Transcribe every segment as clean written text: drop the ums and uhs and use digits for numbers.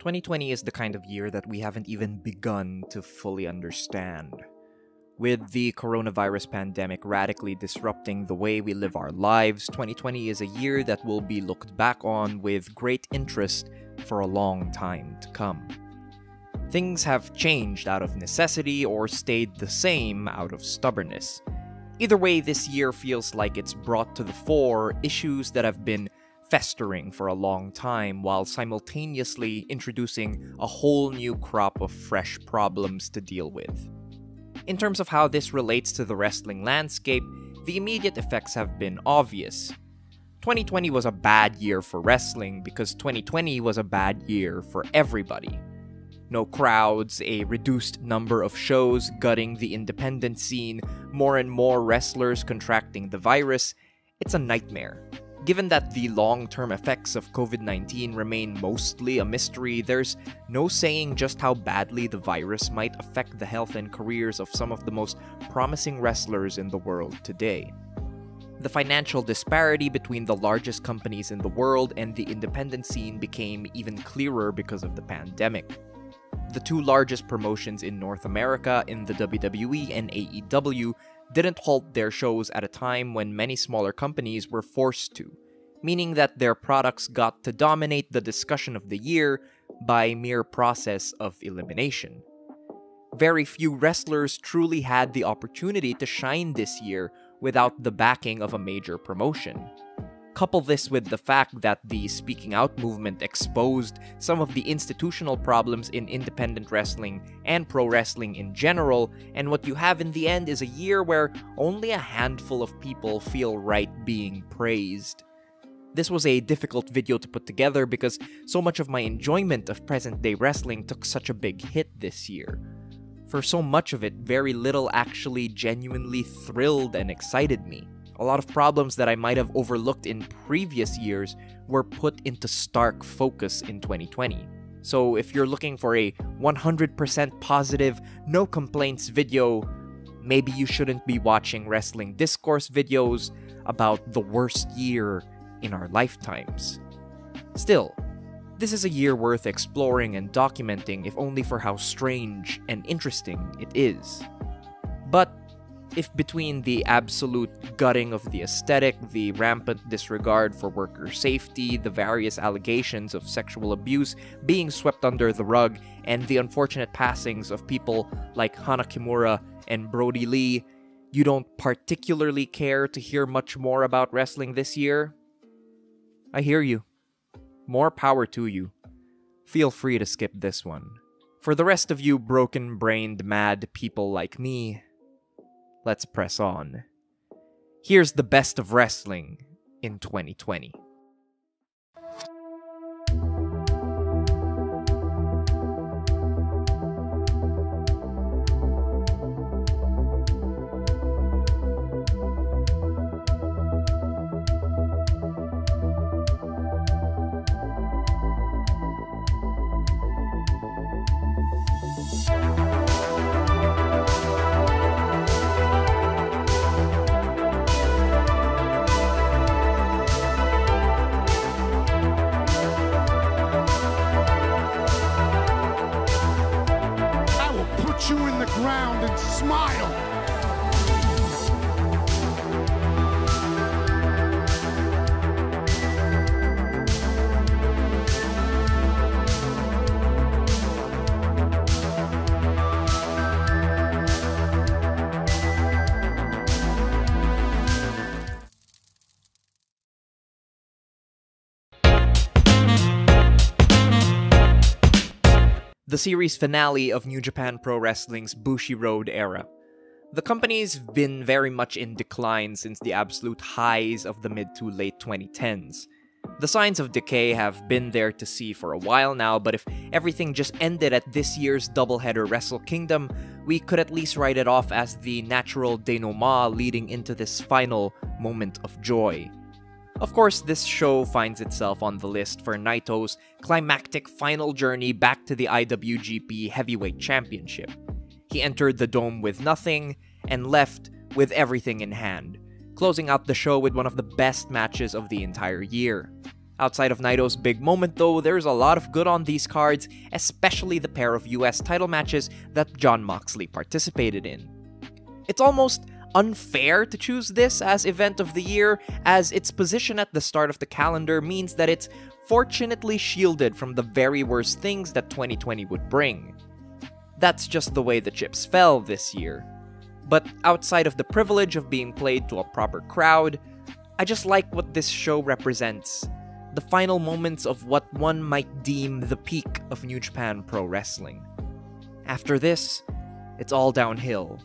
2020 is the kind of year that we haven't even begun to fully understand. With the coronavirus pandemic radically disrupting the way we live our lives, 2020 is a year that will be looked back on with great interest for a long time to come. Things have changed out of necessity or stayed the same out of stubbornness. Either way, this year feels like it's brought to the fore issues that have been festering for a long time while simultaneously introducing a whole new crop of fresh problems to deal with. In terms of how this relates to the wrestling landscape, the immediate effects have been obvious. 2020 was a bad year for wrestling because 2020 was a bad year for everybody. No crowds, a reduced number of shows gutting the independent scene, more and more wrestlers contracting the virus. It's a nightmare. Given that the long-term effects of COVID-19 remain mostly a mystery, there's no saying just how badly the virus might affect the health and careers of some of the most promising wrestlers in the world today. The financial disparity between the largest companies in the world and the independent scene became even clearer because of the pandemic. The two largest promotions in North America in the WWE and AEW didn't halt their shows at a time when many smaller companies were forced to, meaning that their products got to dominate the discussion of the year by mere process of elimination. Very few wrestlers truly had the opportunity to shine this year without the backing of a major promotion. Couple this with the fact that the speaking out movement exposed some of the institutional problems in independent wrestling and pro wrestling in general, and what you have in the end is a year where only a handful of people feel right being praised. This was a difficult video to put together because so much of my enjoyment of present-day wrestling took such a big hit this year. For so much of it, very little actually genuinely thrilled and excited me. A lot of problems that I might have overlooked in previous years were put into stark focus in 2020. So if you're looking for a 100% positive, no complaints video, maybe you shouldn't be watching wrestling discourse videos about the worst year in our lifetimes. Still, this is a year worth exploring and documenting, if only for how strange and interesting it is. But if between the absolute gutting of the aesthetic, the rampant disregard for worker safety, the various allegations of sexual abuse being swept under the rug, and the unfortunate passings of people like Hana Kimura and Brody Lee, you don't particularly care to hear much more about wrestling this year? I hear you. More power to you. Feel free to skip this one. For the rest of you broken-brained mad people like me, let's press on. Here's the best of wrestling in 2020. You in the ground and smile. The series finale of New Japan Pro Wrestling's Bushiroad era. The company's been very much in decline since the absolute highs of the mid to late 2010s. The signs of decay have been there to see for a while now, but if everything just ended at this year's doubleheader Wrestle Kingdom, we could at least write it off as the natural denouement leading into this final moment of joy. Of course, this show finds itself on the list for Naito's climactic final journey back to the IWGP Heavyweight Championship. He entered the Dome with nothing, and left with everything in hand, closing out the show with one of the best matches of the entire year. Outside of Naito's big moment though, there's a lot of good on these cards, especially the pair of US title matches that Jon Moxley participated in. It's almost unfair to choose this as event of the year, as its position at the start of the calendar means that it's fortunately shielded from the very worst things that 2020 would bring. That's just the way the chips fell this year. But outside of the privilege of being played to a proper crowd, I just like what this show represents. The final moments of what one might deem the peak of New Japan Pro Wrestling. After this, it's all downhill,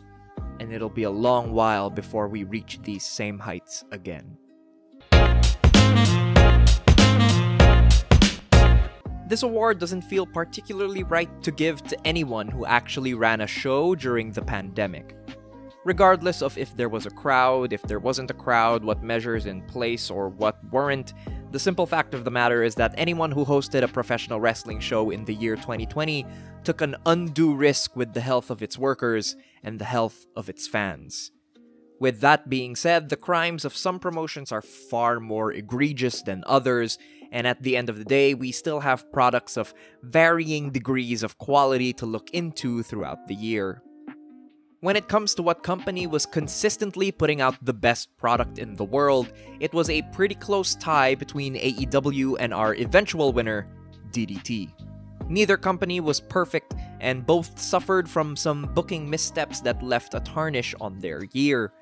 and it'll be a long while before we reach these same heights again. This award doesn't feel particularly right to give to anyone who actually ran a show during the pandemic. Regardless of if there was a crowd, if there wasn't a crowd, what measures in place or what weren't, the simple fact of the matter is that anyone who hosted a professional wrestling show in the year 2020 took an undue risk with the health of its workers and the health of its fans. With that being said, the crimes of some promotions are far more egregious than others, and at the end of the day, we still have products of varying degrees of quality to look into throughout the year. When it comes to what company was consistently putting out the best product in the world, it was a pretty close tie between AEW and our eventual winner, DDT. Neither company was perfect, and both suffered from some booking missteps that left a tarnish on their year.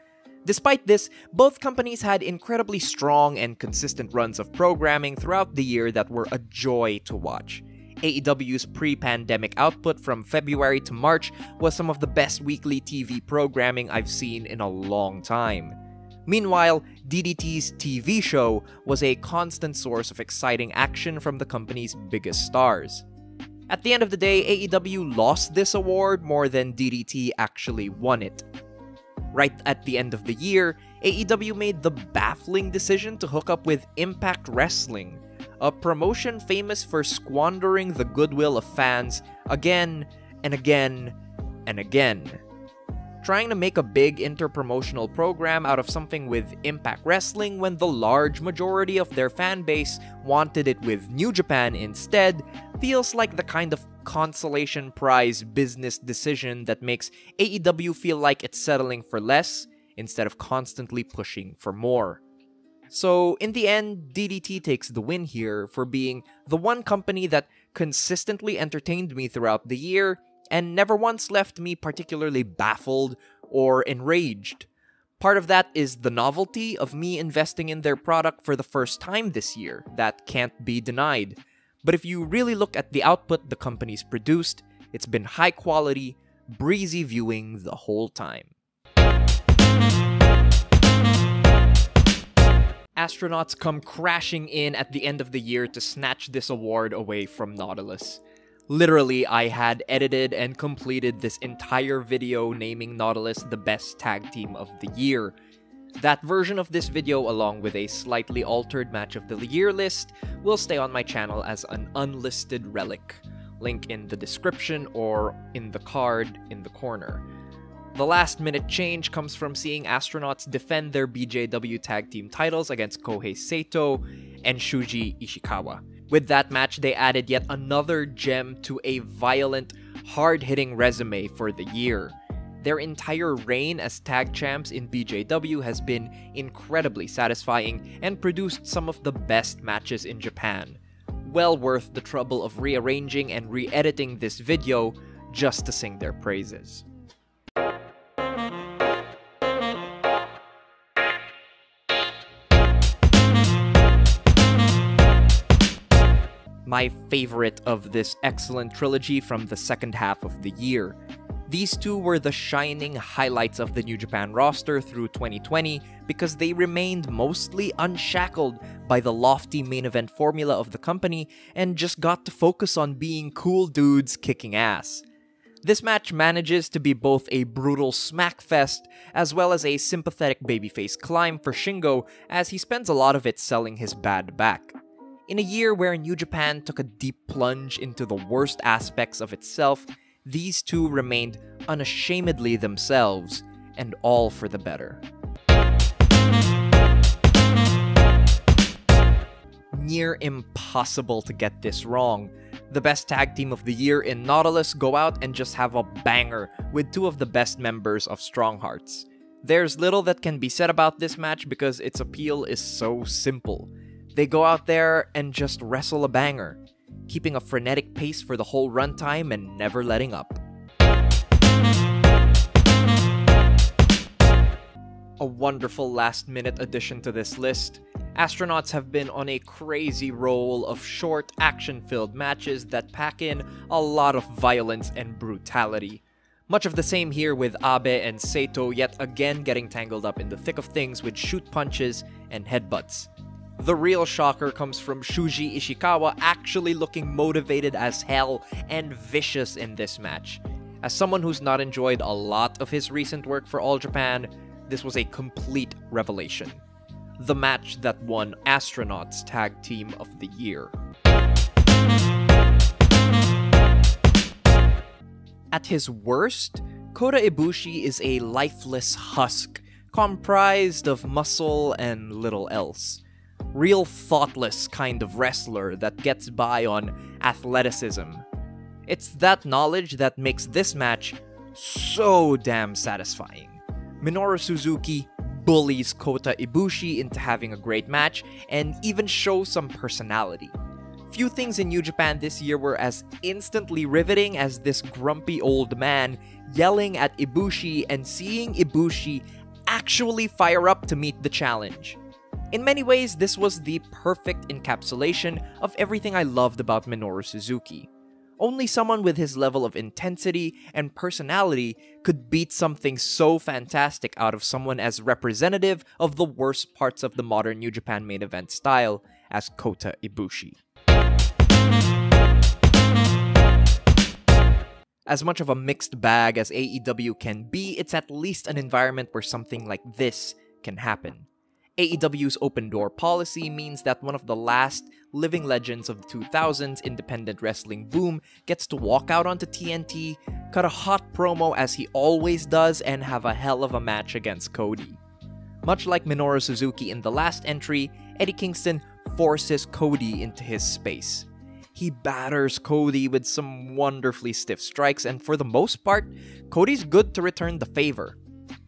Despite this, both companies had incredibly strong and consistent runs of programming throughout the year that were a joy to watch. AEW's pre-pandemic output from February to March was some of the best weekly TV programming I've seen in a long time. Meanwhile, DDT's TV show was a constant source of exciting action from the company's biggest stars. At the end of the day, AEW lost this award more than DDT actually won it. Right at the end of the year, AEW made the baffling decision to hook up with Impact Wrestling, a promotion famous for squandering the goodwill of fans again and again and again. Trying to make a big interpromotional program out of something with Impact Wrestling when the large majority of their fan base wanted it with New Japan instead feels like the kind of consolation prize business decision that makes AEW feel like it's settling for less instead of constantly pushing for more. So in the end, DDT takes the win here for being the one company that consistently entertained me throughout the year and never once left me particularly baffled or enraged. Part of that is the novelty of me investing in their product for the first time this year. That can't be denied. But if you really look at the output the company's produced, it's been high quality, breezy viewing the whole time. Astronauts come crashing in at the end of the year to snatch this award away from Nautilus. Literally, I had edited and completed this entire video naming Nautilus the best tag team of the year. That version of this video, along with a slightly altered match of the year list, will stay on my channel as an unlisted relic. Link in the description or in the card in the corner. The last minute change comes from seeing Astronauts defend their BJW tag team titles against Kohei Sato and Shuji Ishikawa. With that match, they added yet another gem to a violent, hard-hitting resume for the year. Their entire reign as tag champs in BJW has been incredibly satisfying and produced some of the best matches in Japan. Well worth the trouble of rearranging and re-editing this video just to sing their praises. My favorite of this excellent trilogy from the second half of the year. These two were the shining highlights of the New Japan roster through 2020 because they remained mostly unshackled by the lofty main event formula of the company and just got to focus on being cool dudes kicking ass. This match manages to be both a brutal smackfest as well as a sympathetic babyface climb for Shingo as he spends a lot of it selling his bad back. In a year where New Japan took a deep plunge into the worst aspects of itself, these two remained unashamedly themselves, and all for the better. near impossible to get this wrong. The best tag team of the year in Nautilus go out and just have a banger with two of the best members of Strong Hearts. There's little that can be said about this match because its appeal is so simple. They go out there and just wrestle a banger, keeping a frenetic pace for the whole runtime and never letting up. A wonderful last-minute addition to this list. Astronauts have been on a crazy roll of short, action-filled matches that pack in a lot of violence and brutality. Much of the same here with Abe and Saito yet again getting tangled up in the thick of things with shoot punches and headbutts. The real shocker comes from Shuji Ishikawa actually looking motivated as hell and vicious in this match. As someone who's not enjoyed a lot of his recent work for All Japan, this was a complete revelation. The match that won Astronauts Tag Team of the Year. At his worst, Kota Ibushi is a lifeless husk, comprised of muscle and little else. Real thoughtless kind of wrestler that gets by on athleticism. It's that knowledge that makes this match so damn satisfying. Minoru Suzuki bullies Kota Ibushi into having a great match and even shows some personality. Few things in New Japan this year were as instantly riveting as this grumpy old man yelling at Ibushi and seeing Ibushi actually fire up to meet the challenge. In many ways, this was the perfect encapsulation of everything I loved about Minoru Suzuki. Only someone with his level of intensity and personality could beat something so fantastic out of someone as representative of the worst parts of the modern New Japan main event style as Kota Ibushi. As much of a mixed bag as AEW can be, it's at least an environment where something like this can happen. AEW's open door policy means that one of the last living legends of the 2000s independent wrestling boom gets to walk out onto TNT, cut a hot promo as he always does, and have a hell of a match against Cody. Much like Minoru Suzuki in the last entry, Eddie Kingston forces Cody into his space. He batters Cody with some wonderfully stiff strikes, and for the most part, Cody's good to return the favor.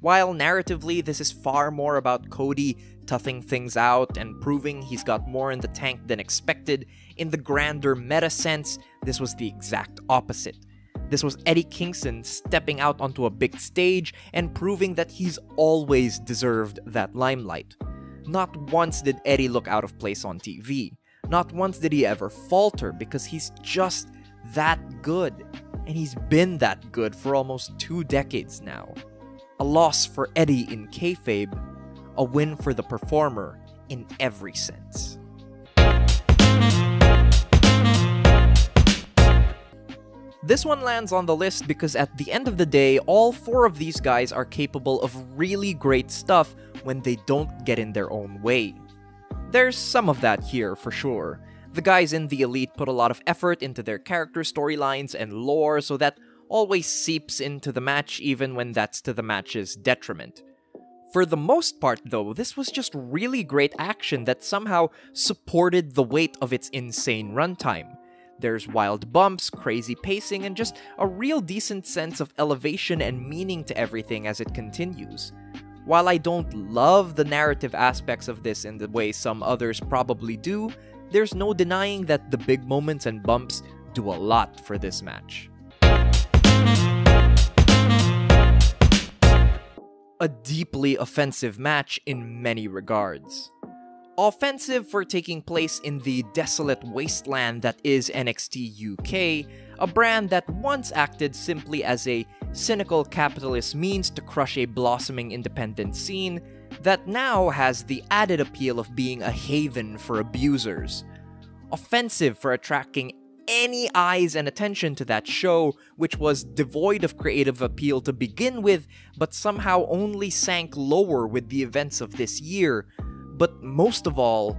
While narratively, this is far more about Cody toughing things out and proving he's got more in the tank than expected, in the grander meta sense, this was the exact opposite. This was Eddie Kingston stepping out onto a big stage and proving that he's always deserved that limelight. Not once did Eddie look out of place on TV. Not once did he ever falter because he's just that good. And he's been that good for almost 2 decades now. A loss for Eddie in kayfabe, a win for the performer in every sense. This one lands on the list because at the end of the day, all 4 of these guys are capable of really great stuff when they don't get in their own way. There's some of that here for sure. The guys in the Elite put a lot of effort into their character storylines and lore, so that always seeps into the match even when that's to the match's detriment. For the most part though, this was just really great action that somehow supported the weight of its insane runtime. There's wild bumps, crazy pacing, and just a real decent sense of elevation and meaning to everything as it continues. While I don't love the narrative aspects of this in the way some others probably do, there's no denying that the big moments and bumps do a lot for this match. A deeply offensive match in many regards. Offensive for taking place in the desolate wasteland that is NXT UK, a brand that once acted simply as a cynical capitalist means to crush a blossoming independent scene that now has the added appeal of being a haven for abusers. Offensive for attracting any eyes and attention to that show, which was devoid of creative appeal to begin with, but somehow only sank lower with the events of this year. But most of all,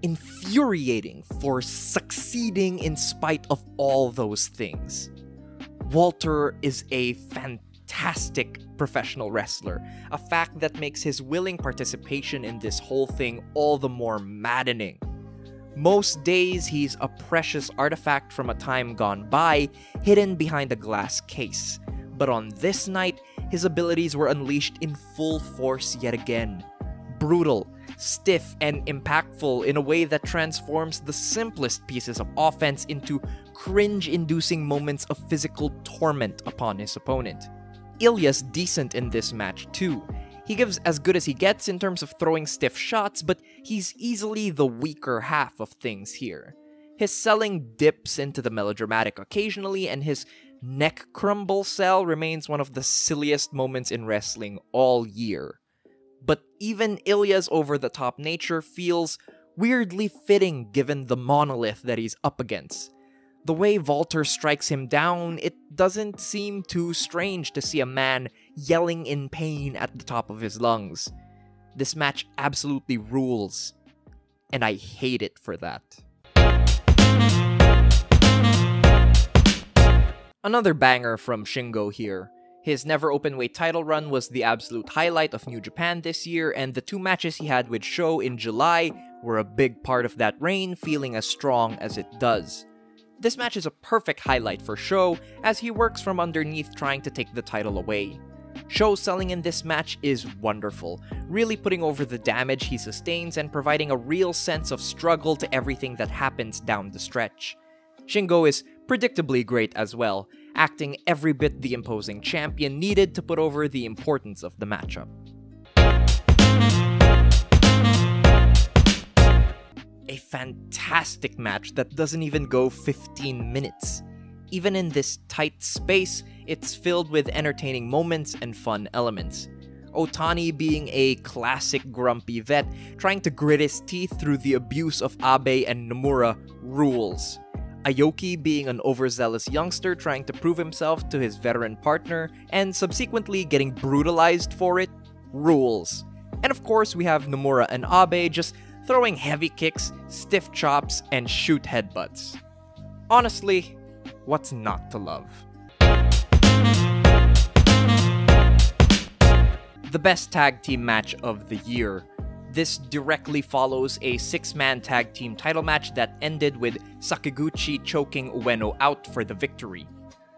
infuriating for succeeding in spite of all those things. Walter is a fantastic professional wrestler, a fact that makes his willing participation in this whole thing all the more maddening. Most days, he's a precious artifact from a time gone by, hidden behind a glass case. But on this night, his abilities were unleashed in full force yet again. Brutal, stiff, and impactful in a way that transforms the simplest pieces of offense into cringe-inducing moments of physical torment upon his opponent. Ilya's decent in this match too. He gives as good as he gets in terms of throwing stiff shots, but he's easily the weaker half of things here. His selling dips into the melodramatic occasionally, and his neck crumble sell remains one of the silliest moments in wrestling all year. But even Ilya's over-the-top nature feels weirdly fitting given the monolith that he's up against. The way Walter strikes him down, it doesn't seem too strange to see a man yelling in pain at the top of his lungs. This match absolutely rules, and I hate it for that. Another banger from Shingo here. His never openweight title run was the absolute highlight of New Japan this year, and the 2 matches he had with Sho in July were a big part of that reign, feeling as strong as it does. This match is a perfect highlight for Sho, as he works from underneath trying to take the title away. Sho selling in this match is wonderful, really putting over the damage he sustains and providing a real sense of struggle to everything that happens down the stretch. Shingo is predictably great as well, acting every bit the imposing champion needed to put over the importance of the matchup. A fantastic match that doesn't even go 15 minutes. Even in this tight space, it's filled with entertaining moments and fun elements. Otani being a classic grumpy vet, trying to grit his teeth through the abuse of Abe and Nomura rules. Aoki being an overzealous youngster trying to prove himself to his veteran partner, and subsequently getting brutalized for it, rules. And of course, we have Nomura and Abe just throwing heavy kicks, stiff chops, and shoot headbutts. Honestly, what's not to love? The best tag team match of the year. This directly follows a 6-man tag team title match that ended with Sakaguchi choking Ueno out for the victory.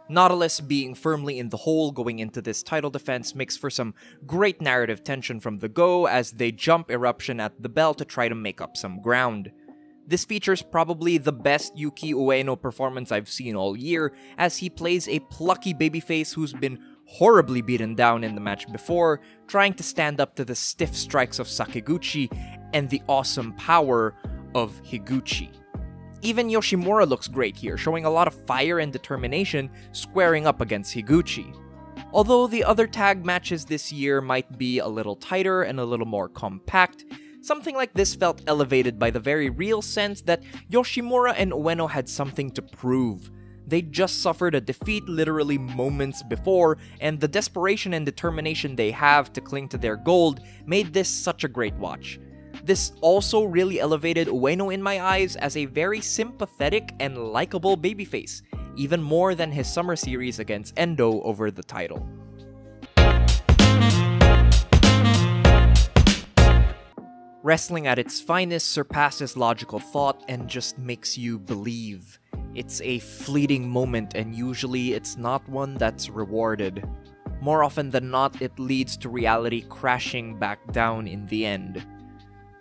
Nautilus being firmly in the hole going into this title defense makes for some great narrative tension from the go as they jump Eruption at the bell to try to make up some ground. This features probably the best Yuki Ueno performance I've seen all year, as he plays a plucky babyface who's been horribly beaten down in the match before, trying to stand up to the stiff strikes of Sakaguchi and the awesome power of Higuchi. Even Yoshimura looks great here, showing a lot of fire and determination squaring up against Higuchi. Although the other tag matches this year might be a little tighter and a little more compact, something like this felt elevated by the very real sense that Yoshimura and Ueno had something to prove. They just suffered a defeat literally moments before, and the desperation and determination they have to cling to their gold made this such a great watch. This also really elevated Ueno in my eyes as a very sympathetic and likable babyface, even more than his summer series against Endo over the title. Wrestling at its finest surpasses logical thought and just makes you believe. It's a fleeting moment, and usually it's not one that's rewarded. More often than not, it leads to reality crashing back down in the end.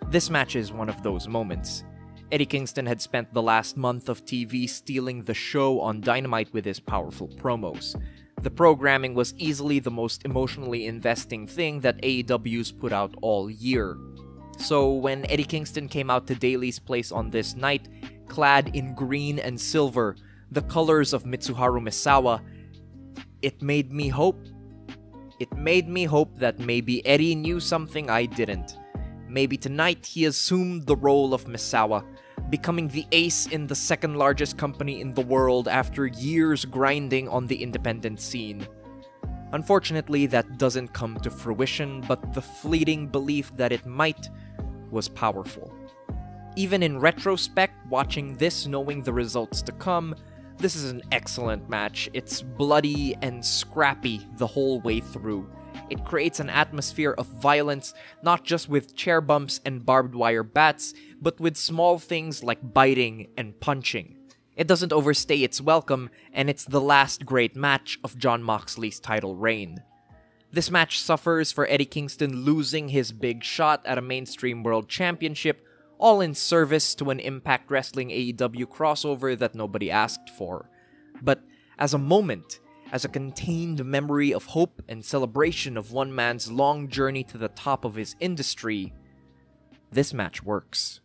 This match is one of those moments. Eddie Kingston had spent the last month of TV stealing the show on Dynamite with his powerful promos. The programming was easily the most emotionally investing thing that AEW's put out all year. So when Eddie Kingston came out to Daily's Place on this night, clad in green and silver, the colors of Mitsuharu Misawa, it made me hope. It made me hope that maybe Eddie knew something I didn't. Maybe tonight he assumed the role of Misawa, becoming the ace in the second largest company in the world after years grinding on the independent scene. Unfortunately, that doesn't come to fruition, but the fleeting belief that it might was powerful. Even in retrospect, watching this knowing the results to come, this is an excellent match. It's bloody and scrappy the whole way through. It creates an atmosphere of violence, not just with chair bumps and barbed wire bats, but with small things like biting and punching. It doesn't overstay its welcome, and it's the last great match of Jon Moxley's title reign. This match suffers for Eddie Kingston losing his big shot at a mainstream world championship, all in service to an Impact Wrestling AEW crossover that nobody asked for. But as a moment, as a contained memory of hope and celebration of one man's long journey to the top of his industry, this match works.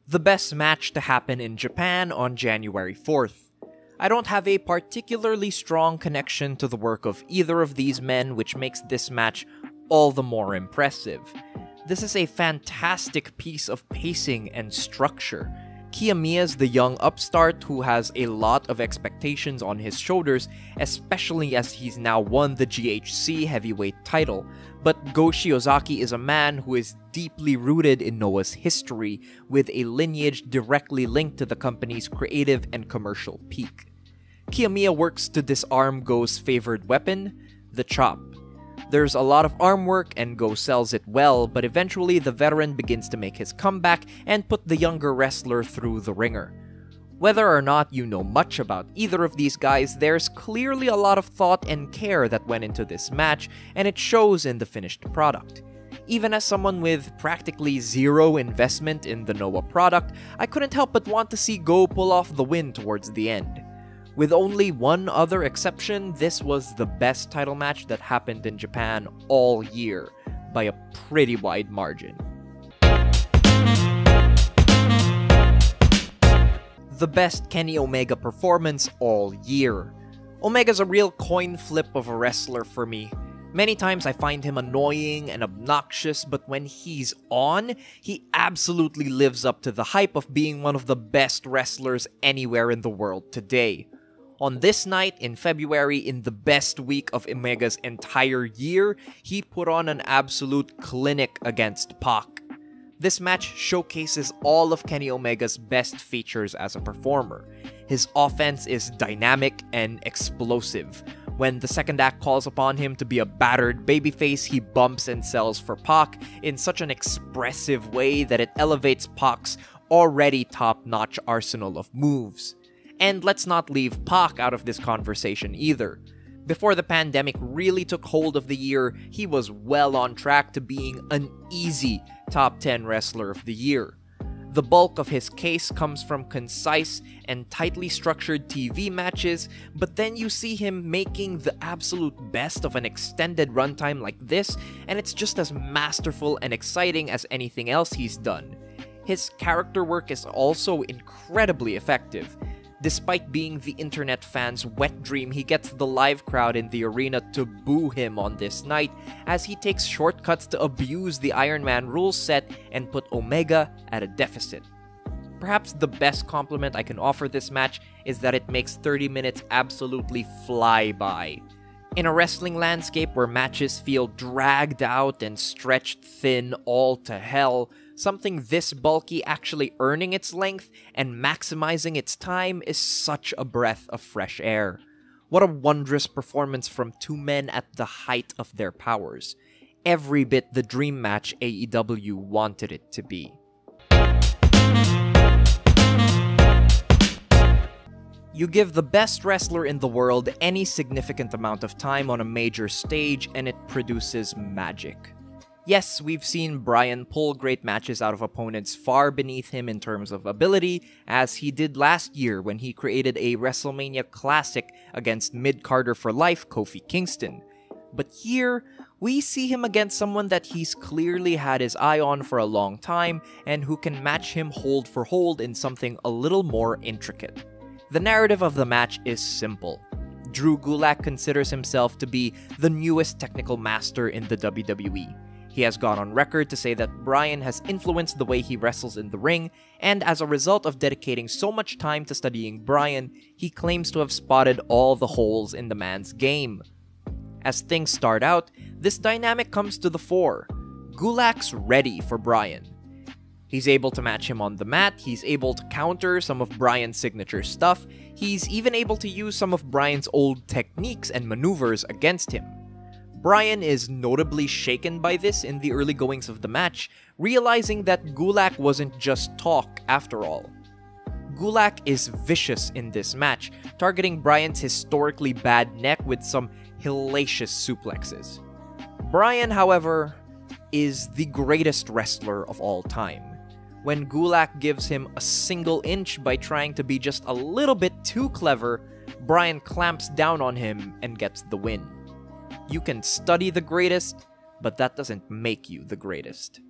The best match to happen in Japan on January 4th. I don't have a particularly strong connection to the work of either of these men, which makes this match all the more impressive. This is a fantastic piece of pacing and structure. Kiyomiya's the young upstart who has a lot of expectations on his shoulders, especially as he's now won the GHC heavyweight title. But Go Shiozaki is a man who is deeply rooted in Noah's history, with a lineage directly linked to the company's creative and commercial peak. Kiyomiya works to disarm Go's favored weapon, the chop. There's a lot of arm work and Go sells it well, but eventually the veteran begins to make his comeback and put the younger wrestler through the ringer. Whether or not you know much about either of these guys, there's clearly a lot of thought and care that went into this match, and it shows in the finished product. Even as someone with practically zero investment in the Noah product, I couldn't help but want to see Go pull off the win towards the end. With only one other exception, this was the best title match that happened in Japan all year, by a pretty wide margin. The best Kenny Omega performance all year. Omega's a real coin flip of a wrestler for me. Many times I find him annoying and obnoxious, but when he's on, he absolutely lives up to the hype of being one of the best wrestlers anywhere in the world today. On this night in February, in the best week of Omega's entire year, he put on an absolute clinic against Pac. This match showcases all of Kenny Omega's best features as a performer. His offense is dynamic and explosive. When the second act calls upon him to be a battered babyface, he bumps and sells for Pac in such an expressive way that it elevates Pac's already top-notch arsenal of moves. And let's not leave Pac out of this conversation either. Before the pandemic really took hold of the year, he was well on track to being an easy top 10 wrestler of the year. The bulk of his case comes from concise and tightly structured TV matches, but then you see him making the absolute best of an extended runtime like this, and it's just as masterful and exciting as anything else he's done. His character work is also incredibly effective. Despite being the internet fans' wet dream, he gets the live crowd in the arena to boo him on this night, as he takes shortcuts to abuse the Iron Man rule set and put Omega at a deficit. Perhaps the best compliment I can offer this match is that it makes 30 minutes absolutely fly by. In a wrestling landscape where matches feel dragged out and stretched thin all to hell, something this bulky actually earning its length and maximizing its time is such a breath of fresh air. What a wondrous performance from two men at the height of their powers. Every bit the dream match AEW wanted it to be. You give the best wrestler in the world any significant amount of time on a major stage and it produces magic. Yes, we've seen Bryan pull great matches out of opponents far beneath him in terms of ability, as he did last year when he created a WrestleMania classic against mid-carder for life Kofi Kingston. But here, we see him against someone that he's clearly had his eye on for a long time and who can match him hold for hold in something a little more intricate. The narrative of the match is simple. Drew Gulak considers himself to be the newest technical master in the WWE. He has gone on record to say that Bryan has influenced the way he wrestles in the ring, and as a result of dedicating so much time to studying Bryan, he claims to have spotted all the holes in the man's game. As things start out, this dynamic comes to the fore. Gulak's ready for Bryan. He's able to match him on the mat, he's able to counter some of Bryan's signature stuff, he's even able to use some of Bryan's old techniques and maneuvers against him. Bryan is notably shaken by this in the early goings of the match, realizing that Gulak wasn't just talk after all. Gulak is vicious in this match, targeting Bryan's historically bad neck with some hellacious suplexes. Bryan, however, is the greatest wrestler of all time. When Gulak gives him a single inch by trying to be just a little bit too clever, Bryan clamps down on him and gets the win. You can study the greatest, but that doesn't make you the greatest.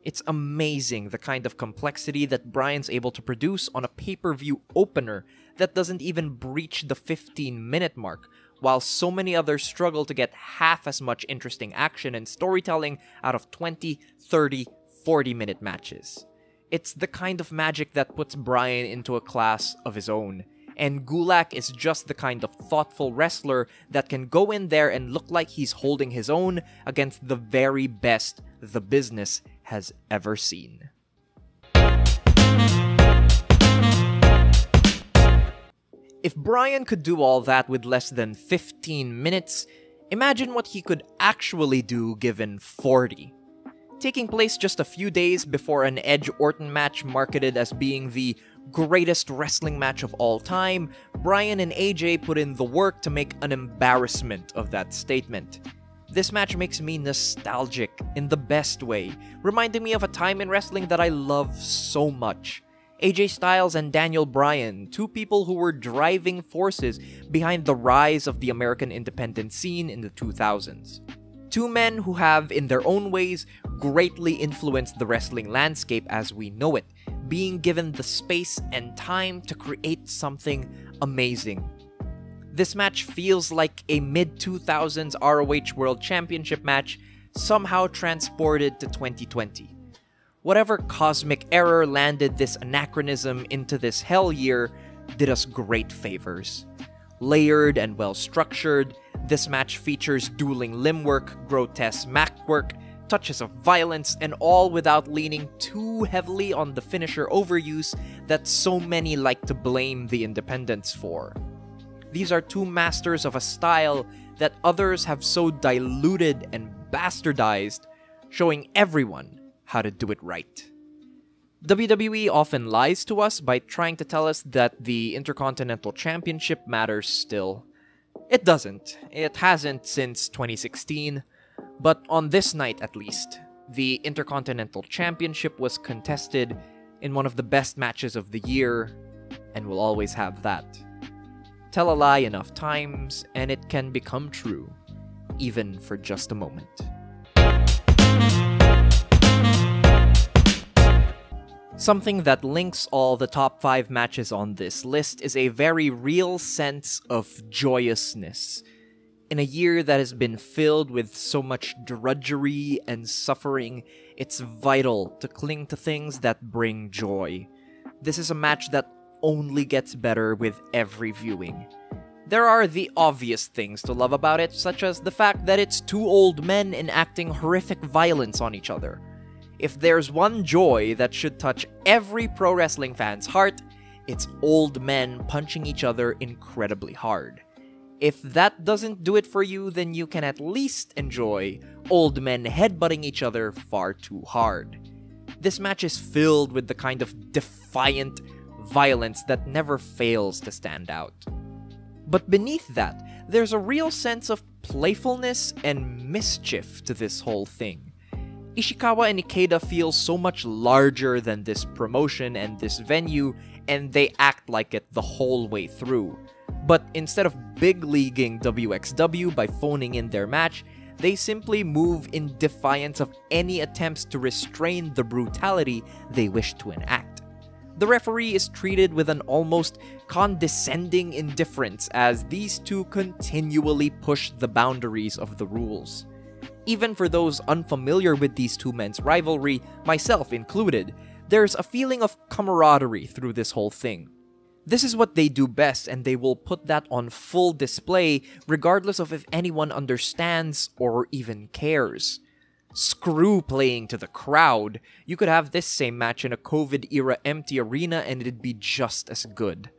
It's amazing the kind of complexity that Bryan's able to produce on a pay-per-view opener that doesn't even breach the 15-minute mark, while so many others struggle to get half as much interesting action and storytelling out of 20, 30, 40-minute matches. It's the kind of magic that puts Bryan into a class of his own, and Gulak is just the kind of thoughtful wrestler that can go in there and look like he's holding his own against the very best the business has ever seen. If Bryan could do all that with less than 15 minutes, imagine what he could actually do given 40. Taking place just a few days before an Edge-Orton match marketed as being the greatest wrestling match of all time, Bryan and AJ put in the work to make an embarrassment of that statement. This match makes me nostalgic in the best way, reminding me of a time in wrestling that I love so much. AJ Styles and Daniel Bryan, two people who were driving forces behind the rise of the American independent scene in the 2000s. Two men who have, in their own ways, greatly influenced the wrestling landscape as we know it, being given the space and time to create something amazing. This match feels like a mid-2000s ROH World Championship match somehow transported to 2020. Whatever cosmic error landed this anachronism into this hell year did us great favors. Layered and well-structured, this match features dueling limb work, grotesque mat work, touches of violence, and all without leaning too heavily on the finisher overuse that so many like to blame the independents for. These are two masters of a style that others have so diluted and bastardized, showing everyone how to do it right. WWE often lies to us by trying to tell us that the Intercontinental Championship matters still. It doesn't. It hasn't since 2016. But on this night at least, the Intercontinental Championship was contested in one of the best matches of the year, and will always have that. Tell a lie enough times, and it can become true, even for just a moment. Something that links all the top 5 matches on this list is a very real sense of joyousness. In a year that has been filled with so much drudgery and suffering, it's vital to cling to things that bring joy. This is a match that only gets better with every viewing. There are the obvious things to love about it, such as the fact that it's two old men enacting horrific violence on each other. If there's one joy that should touch every pro wrestling fan's heart, it's old men punching each other incredibly hard. If that doesn't do it for you, then you can at least enjoy old men headbutting each other far too hard. This match is filled with the kind of defiant violence that never fails to stand out. But beneath that, there's a real sense of playfulness and mischief to this whole thing. Ishikawa and Ikeda feel so much larger than this promotion and this venue, and they act like it the whole way through. But instead of big-leaguing WXW by phoning in their match, they simply move in defiance of any attempts to restrain the brutality they wish to enact. The referee is treated with an almost condescending indifference as these two continually push the boundaries of the rules. Even for those unfamiliar with these two men's rivalry, myself included, there's a feeling of camaraderie through this whole thing. This is what they do best, and they will put that on full display regardless of if anyone understands or even cares. Screw playing to the crowd. You could have this same match in a COVID-era empty arena and it'd be just as good.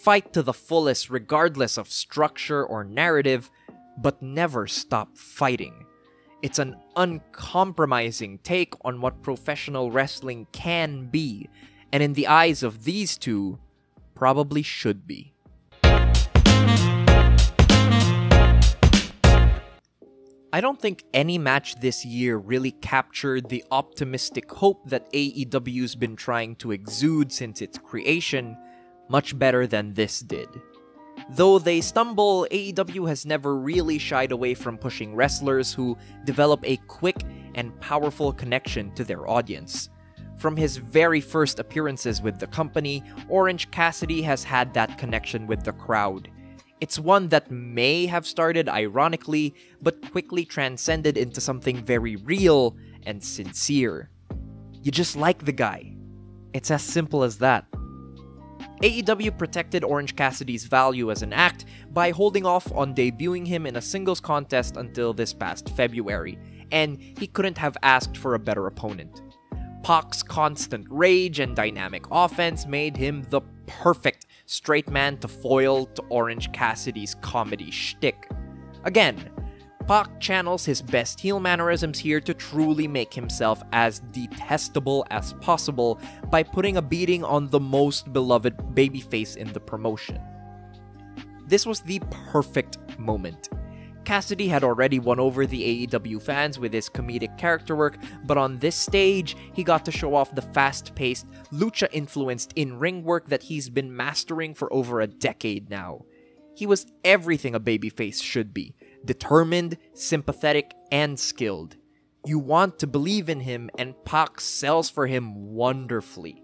Fight to the fullest regardless of structure or narrative. but never stop fighting. It's an uncompromising take on what professional wrestling can be, and in the eyes of these two, probably should be. I don't think any match this year really captured the optimistic hope that AEW's been trying to exude since its creation much better than this did. Though they stumble, AEW has never really shied away from pushing wrestlers who develop a quick and powerful connection to their audience. From his very first appearances with the company, Orange Cassidy has had that connection with the crowd. It's one that may have started ironically, but quickly transcended into something very real and sincere. You just like the guy. It's as simple as that. AEW protected Orange Cassidy's value as an act by holding off on debuting him in a singles contest until this past February, and he couldn't have asked for a better opponent. Pac's constant rage and dynamic offense made him the perfect straight man to foil to Orange Cassidy's comedy shtick. Again, Pac channels his best heel mannerisms here to truly make himself as detestable as possible by putting a beating on the most beloved babyface in the promotion. This was the perfect moment. Cassidy had already won over the AEW fans with his comedic character work, but on this stage, he got to show off the fast-paced, lucha-influenced in-ring work that he's been mastering for over a decade now. He was everything a babyface should be: determined, sympathetic, and skilled. You want to believe in him, and Pac sells for him wonderfully.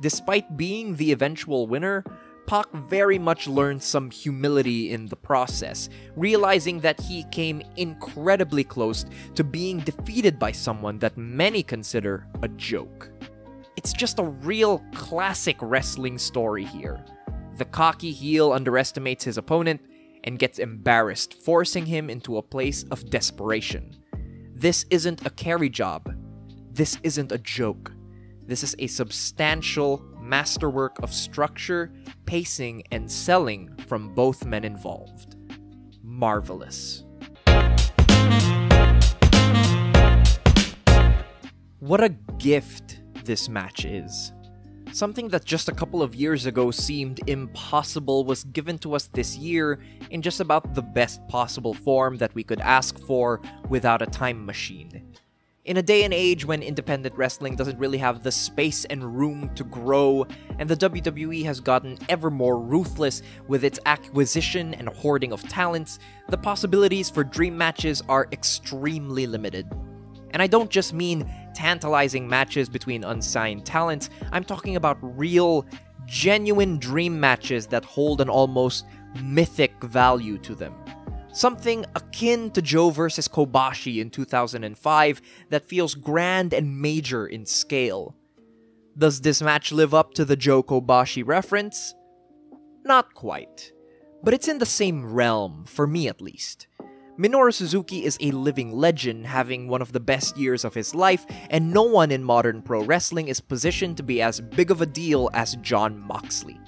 Despite being the eventual winner, Pac very much learned some humility in the process, realizing that he came incredibly close to being defeated by someone that many consider a joke. It's just a real classic wrestling story here. The cocky heel underestimates his opponent and gets embarrassed, forcing him into a place of desperation. This isn't a carry job. This isn't a joke. This is a substantial masterwork of structure, pacing, and selling from both men involved. Marvelous. What a gift this match is. Something that just a couple of years ago seemed impossible was given to us this year in just about the best possible form that we could ask for without a time machine. In a day and age when independent wrestling doesn't really have the space and room to grow, and the WWE has gotten ever more ruthless with its acquisition and hoarding of talents, the possibilities for dream matches are extremely limited. And I don't just mean tantalizing matches between unsigned talents, I'm talking about real, genuine dream matches that hold an almost mythic value to them. Something akin to Joe vs. Kobashi in 2005 that feels grand and major in scale. Does this match live up to the Joe Kobashi reference? Not quite, but it's in the same realm, for me at least. Minoru Suzuki is a living legend, having one of the best years of his life, and no one in modern pro wrestling is positioned to be as big of a deal as Jon Moxley.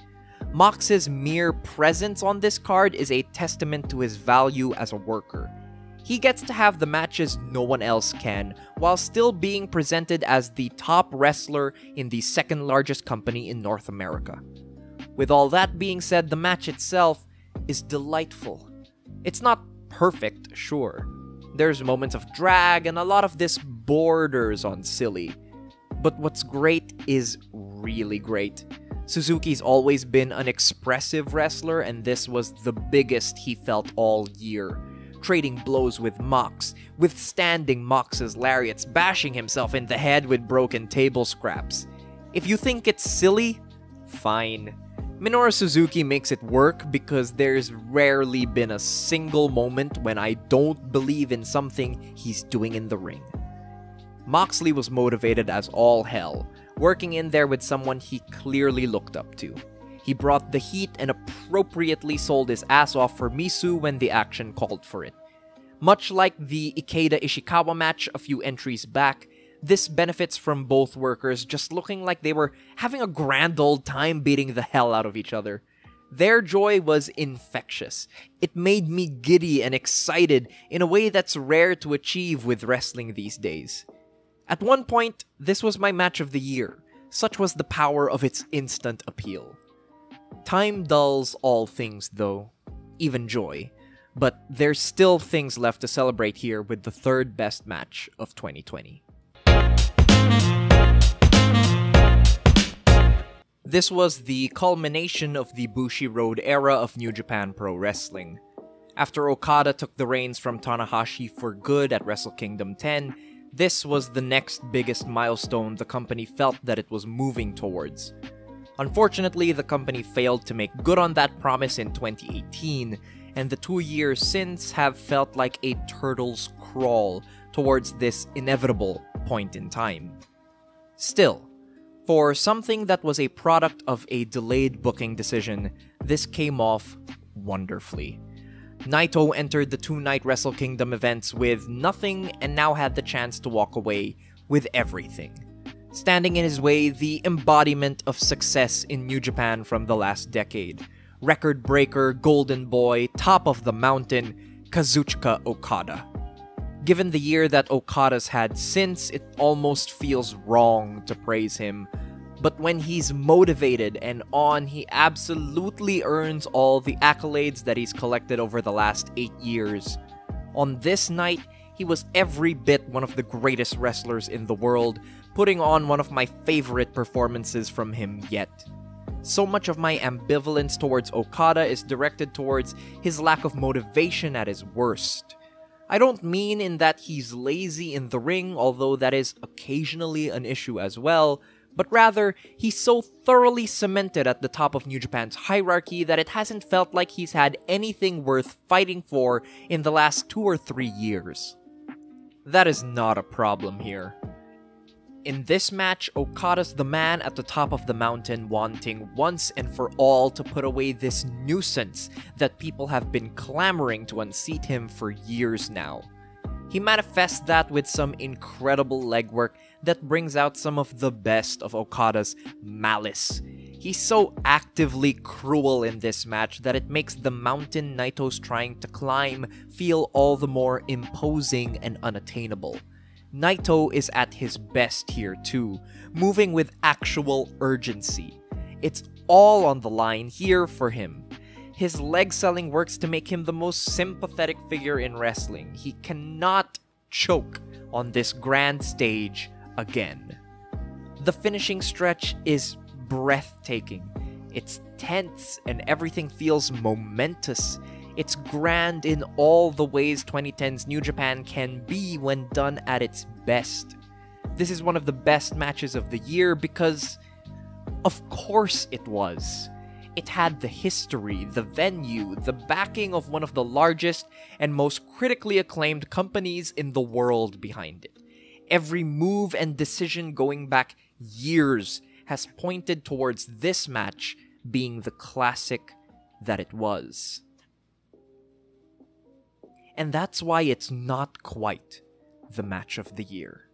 Mox's mere presence on this card is a testament to his value as a worker. He gets to have the matches no one else can, while still being presented as the top wrestler in the second largest company in North America. With all that being said, the match itself is delightful. It's not perfect, sure. There's moments of drag, and a lot of this borders on silly. But what's great is really great. Suzuki's always been an expressive wrestler, and this was the biggest he felt all year. Trading blows with Mox, withstanding Mox's lariats, bashing himself in the head with broken table scraps. If you think it's silly, fine. Minoru Suzuki makes it work because there's rarely been a single moment when I don't believe in something he's doing in the ring. Moxley was motivated as all hell, working in there with someone he clearly looked up to. He brought the heat and appropriately sold his ass off for Misu when the action called for it. Much like the Ikeda-Ishikawa match a few entries back, this benefits from both workers just looking like they were having a grand old time beating the hell out of each other. Their joy was infectious. It made me giddy and excited in a way that's rare to achieve with wrestling these days. At one point, this was my match of the year. Such was the power of its instant appeal. Time dulls all things though, even joy. But there's still things left to celebrate here with the third best match of 2020. This was the culmination of the Bushiroad era of New Japan Pro Wrestling. After Okada took the reins from Tanahashi for good at Wrestle Kingdom 10, this was the next biggest milestone the company felt that it was moving towards. Unfortunately, the company failed to make good on that promise in 2018, and the 2 years since have felt like a turtle's crawl towards this inevitable point in time. Still, for something that was a product of a delayed booking decision, this came off wonderfully. Naito entered the 2-night Wrestle Kingdom events with nothing and now had the chance to walk away with everything. Standing in his way, the embodiment of success in New Japan from the last decade. Record breaker, golden boy, top of the mountain, Kazuchika Okada. Given the year that Okada's had since, it almost feels wrong to praise him. But when he's motivated and on, he absolutely earns all the accolades that he's collected over the last 8 years. On this night, he was every bit one of the greatest wrestlers in the world, putting on one of my favorite performances from him yet. So much of my ambivalence towards Okada is directed towards his lack of motivation at his worst. I don't mean in that he's lazy in the ring, although that is occasionally an issue as well, but rather, he's so thoroughly cemented at the top of New Japan's hierarchy that it hasn't felt like he's had anything worth fighting for in the last 2 or 3 years. That is not a problem here. In this match, Okada's the man at the top of the mountain wanting once and for all to put away this nuisance that people have been clamoring to unseat him for years now. He manifests that with some incredible legwork that brings out some of the best of Okada's malice. He's so actively cruel in this match that it makes the mountain Naito's trying to climb feel all the more imposing and unattainable. Naito is at his best here too, moving with actual urgency. It's all on the line here for him. His leg selling works to make him the most sympathetic figure in wrestling. He cannot choke on this grand stage again. The finishing stretch is breathtaking. It's tense and everything feels momentous. It's grand in all the ways 2010's New Japan can be when done at its best. This is one of the best matches of the year because, of course it was. It had the history, the venue, the backing of one of the largest and most critically acclaimed companies in the world behind it. Every move and decision going back years has pointed towards this match being the classic that it was. And that's why it's not quite the match of the year.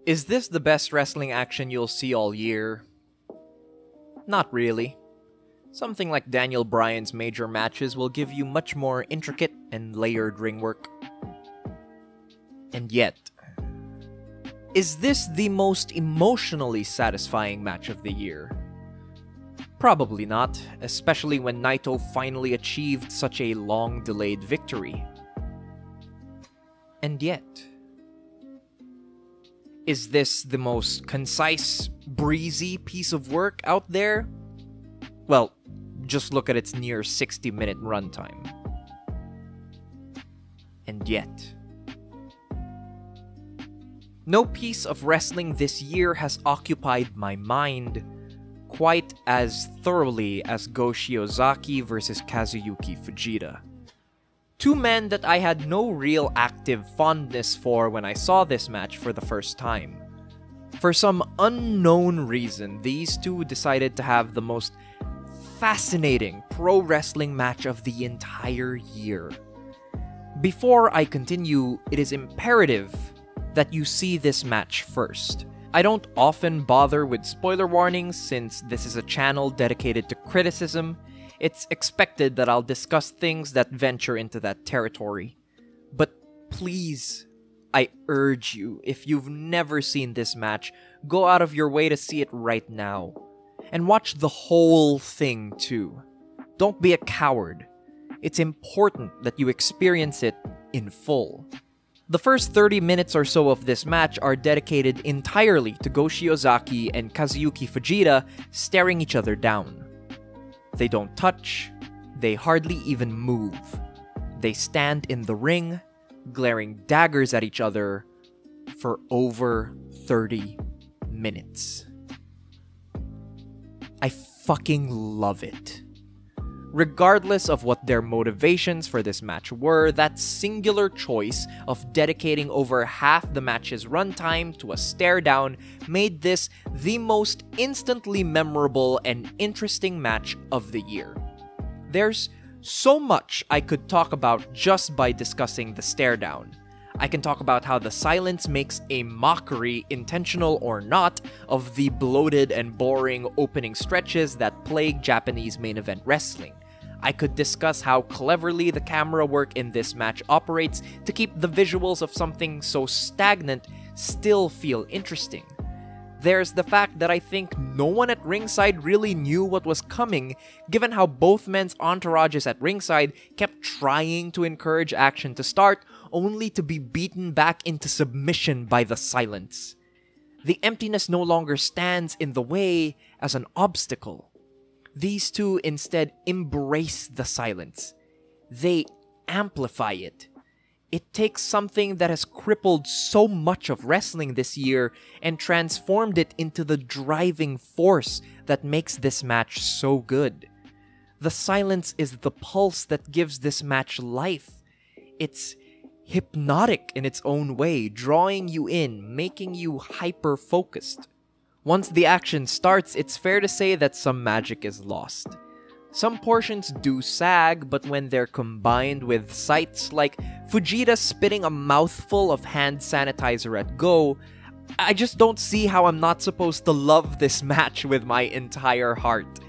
Is this the best wrestling action you'll see all year? Not really. Something like Daniel Bryan's major matches will give you much more intricate and layered ring work. And yet, is this the most emotionally satisfying match of the year? Probably not, especially when Naito finally achieved such a long-delayed victory. And yet, is this the most concise, breezy piece of work out there? Well, just look at its near 60-minute runtime. And yet, no piece of wrestling this year has occupied my mind quite as thoroughly as Go Shiozaki versus Kazuyuki Fujita. Two men that I had no real active fondness for when I saw this match for the first time. For some unknown reason, these two decided to have the most fascinating pro wrestling match of the entire year. Before I continue, it is imperative that you see this match first. I don't often bother with spoiler warnings since this is a channel dedicated to criticism. It's expected that I'll discuss things that venture into that territory. But please, I urge you, if you've never seen this match, go out of your way to see it right now. And watch the whole thing too. Don't be a coward. It's important that you experience it in full. The first 30 minutes or so of this match are dedicated entirely to Go Shiozaki and Kazuyuki Fujita staring each other down. They don't touch, they hardly even move. They stand in the ring, glaring daggers at each other for over 30 minutes. I fucking love it. Regardless of what their motivations for this match were, that singular choice of dedicating over half the match's runtime to a stare down made this the most instantly memorable and interesting match of the year. There's so much I could talk about just by discussing the stare down. I can talk about how the silence makes a mockery, intentional or not, of the bloated and boring opening stretches that plague Japanese main event wrestling. I could discuss how cleverly the camera work in this match operates to keep the visuals of something so stagnant still feel interesting. There's the fact that I think no one at ringside really knew what was coming, given how both men's entourages at ringside kept trying to encourage action to start, only to be beaten back into submission by the silence. The emptiness no longer stands in the way as an obstacle. These two instead embrace the silence. They amplify it. It takes something that has crippled so much of wrestling this year and transformed it into the driving force that makes this match so good. The silence is the pulse that gives this match life. It's hypnotic in its own way, drawing you in, making you hyper-focused. Once the action starts, it's fair to say that some magic is lost. Some portions do sag, but when they're combined with sights like Fujita spitting a mouthful of hand sanitizer at Go, I just don't see how I'm not supposed to love this match with my entire heart.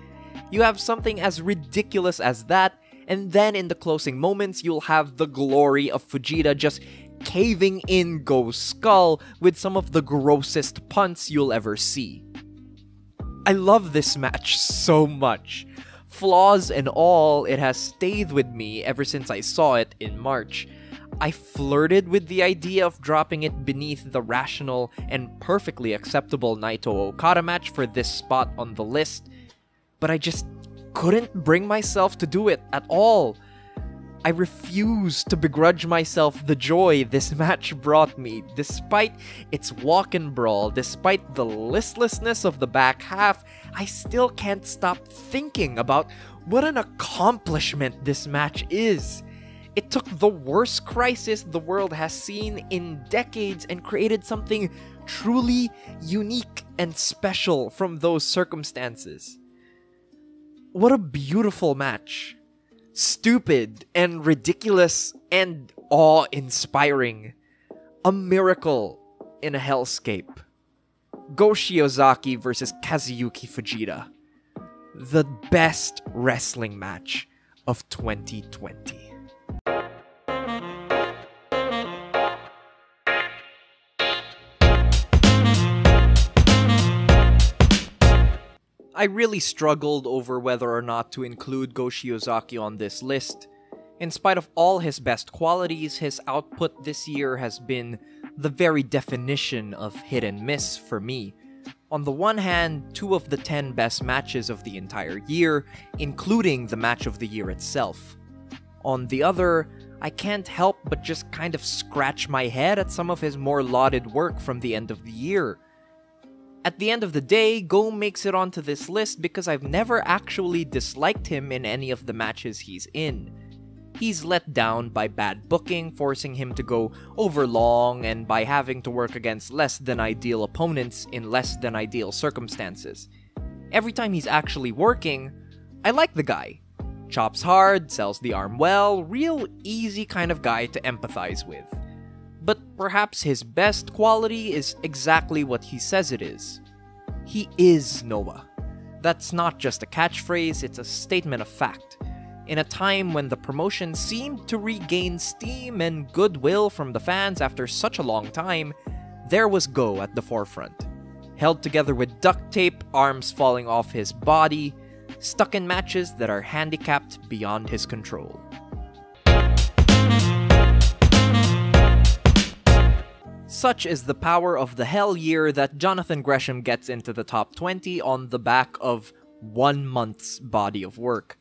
You have something as ridiculous as that, and then in the closing moments, you'll have the glory of Fujita just caving in Go's skull with some of the grossest punts you'll ever see. I love this match so much. Flaws and all, it has stayed with me ever since I saw it in March. I flirted with the idea of dropping it beneath the rational and perfectly acceptable Naito Okada match for this spot on the list, but I just couldn't bring myself to do it at all. I refuse to begrudge myself the joy this match brought me, despite its walk and brawl, despite the listlessness of the back half. I still can't stop thinking about what an accomplishment this match is. It took the worst crisis the world has seen in decades and created something truly unique and special from those circumstances. What a beautiful match. Stupid and ridiculous and awe-inspiring. A miracle in a hellscape. Go Shiozaki versus Kazuyuki Fujita. The best wrestling match of 2020. I really struggled over whether or not to include Go Shiozaki on this list. In spite of all his best qualities, his output this year has been the very definition of hit and miss for me. On the one hand, 2 of the 10 best matches of the entire year, including the match of the year itself. On the other, I can't help but just kind of scratch my head at some of his more lauded work from the end of the year. At the end of the day, Go makes it onto this list because I've never actually disliked him in any of the matches he's in. He's let down by bad booking, forcing him to go overlong, and by having to work against less than ideal opponents in less than ideal circumstances. Every time he's actually working, I like the guy. Chops hard, sells the arm well, real easy kind of guy to empathize with. But perhaps his best quality is exactly what he says it is. He is Noah. That's not just a catchphrase, it's a statement of fact. In a time when the promotion seemed to regain steam and goodwill from the fans after such a long time, there was Go at the forefront. Held together with duct tape, arms falling off his body, stuck in matches that are handicapped beyond his control. Such is the power of the hell year that Jonathan Gresham gets into the top 20 on the back of 1 month's body of work.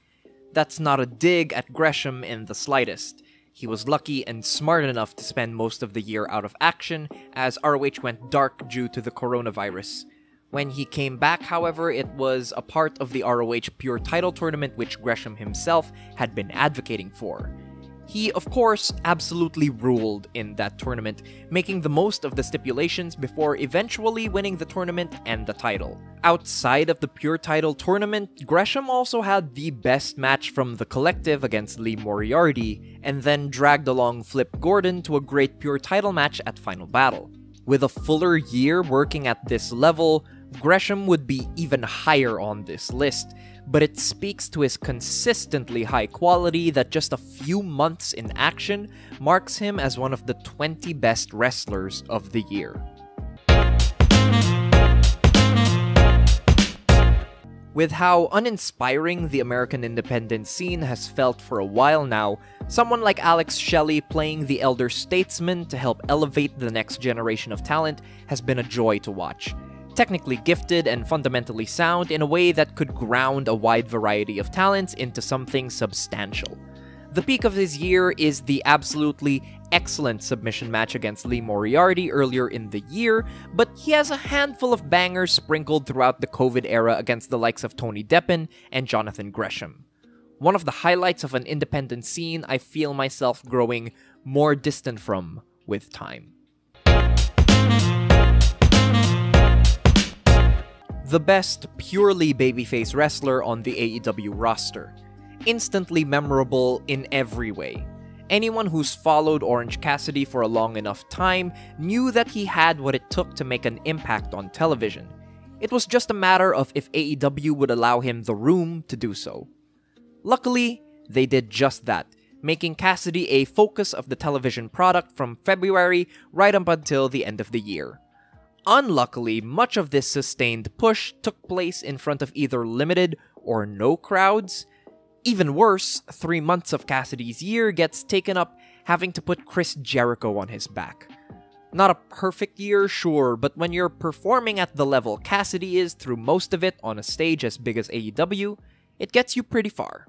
That's not a dig at Gresham in the slightest. He was lucky and smart enough to spend most of the year out of action as ROH went dark due to the coronavirus. When he came back, however, it was a part of the ROH Pure Title Tournament which Gresham himself had been advocating for. He, of course, absolutely ruled in that tournament, making the most of the stipulations before eventually winning the tournament and the title. Outside of the Pure Title Tournament, Gresham also had the best match from the Collective against Lee Moriarty, and then dragged along Flip Gordon to a great Pure Title match at Final Battle. With a fuller year working at this level, Gresham would be even higher on this list, but it speaks to his consistently high quality that just a few months in action marks him as one of the 20 best wrestlers of the year. With how uninspiring the American independent scene has felt for a while now, someone like Alex Shelley playing the elder statesman to help elevate the next generation of talent has been a joy to watch. Technically gifted and fundamentally sound in a way that could ground a wide variety of talents into something substantial. The peak of his year is the absolutely excellent submission match against Lee Moriarty earlier in the year, but he has a handful of bangers sprinkled throughout the COVID era against the likes of Tony Deppen and Jonathan Gresham. One of the highlights of an independent scene I feel myself growing more distant from with time. The best purely babyface wrestler on the AEW roster. Instantly memorable in every way. Anyone who's followed Orange Cassidy for a long enough time knew that he had what it took to make an impact on television. It was just a matter of if AEW would allow him the room to do so. Luckily, they did just that, making Cassidy a focus of the television product from February right up until the end of the year. Unluckily, much of this sustained push took place in front of either limited or no crowds. Even worse, 3 months of Cassidy's year gets taken up having to put Chris Jericho on his back. Not a perfect year, sure, but when you're performing at the level Cassidy is through most of it on a stage as big as AEW, it gets you pretty far.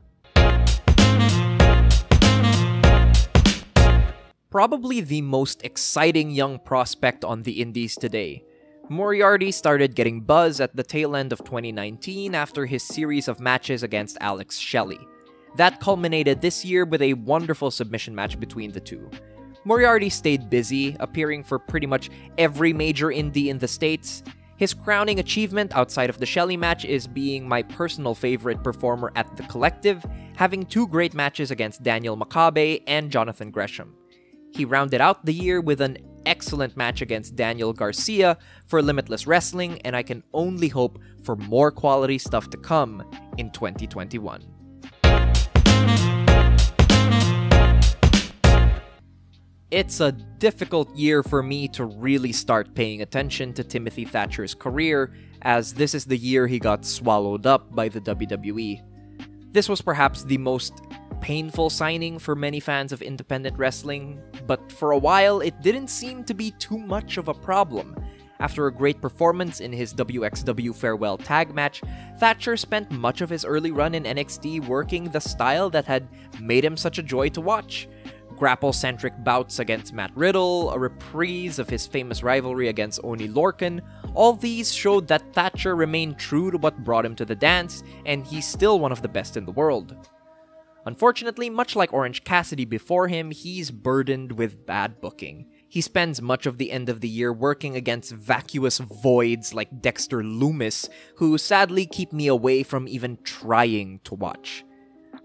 Probably the most exciting young prospect on the indies today. Moriarty started getting buzz at the tail end of 2019 after his series of matches against Alex Shelley. That culminated this year with a wonderful submission match between the two. Moriarty stayed busy, appearing for pretty much every major indie in the States. His crowning achievement outside of the Shelley match is being my personal favorite performer at the Collective, having 2 great matches against Daniel Makabe and Jonathan Gresham. He rounded out the year with an excellent match against Daniel Garcia for Limitless Wrestling, and I can only hope for more quality stuff to come in 2021. It's a difficult year for me to really start paying attention to Timothy Thatcher's career, as this is the year he got swallowed up by the WWE. This was perhaps the most painful signing for many fans of independent wrestling, but for a while it didn't seem to be too much of a problem. After a great performance in his WXW farewell tag match, Thatcher spent much of his early run in NXT working the style that had made him such a joy to watch. Grapple-centric bouts against Matt Riddle, a reprise of his famous rivalry against Oney Lorcan, all these showed that Thatcher remained true to what brought him to the dance, and he's still one of the best in the world. Unfortunately, much like Orange Cassidy before him, he's burdened with bad booking. He spends much of the end of the year working against vacuous voids like Dexter Loomis, who sadly keep me away from even trying to watch.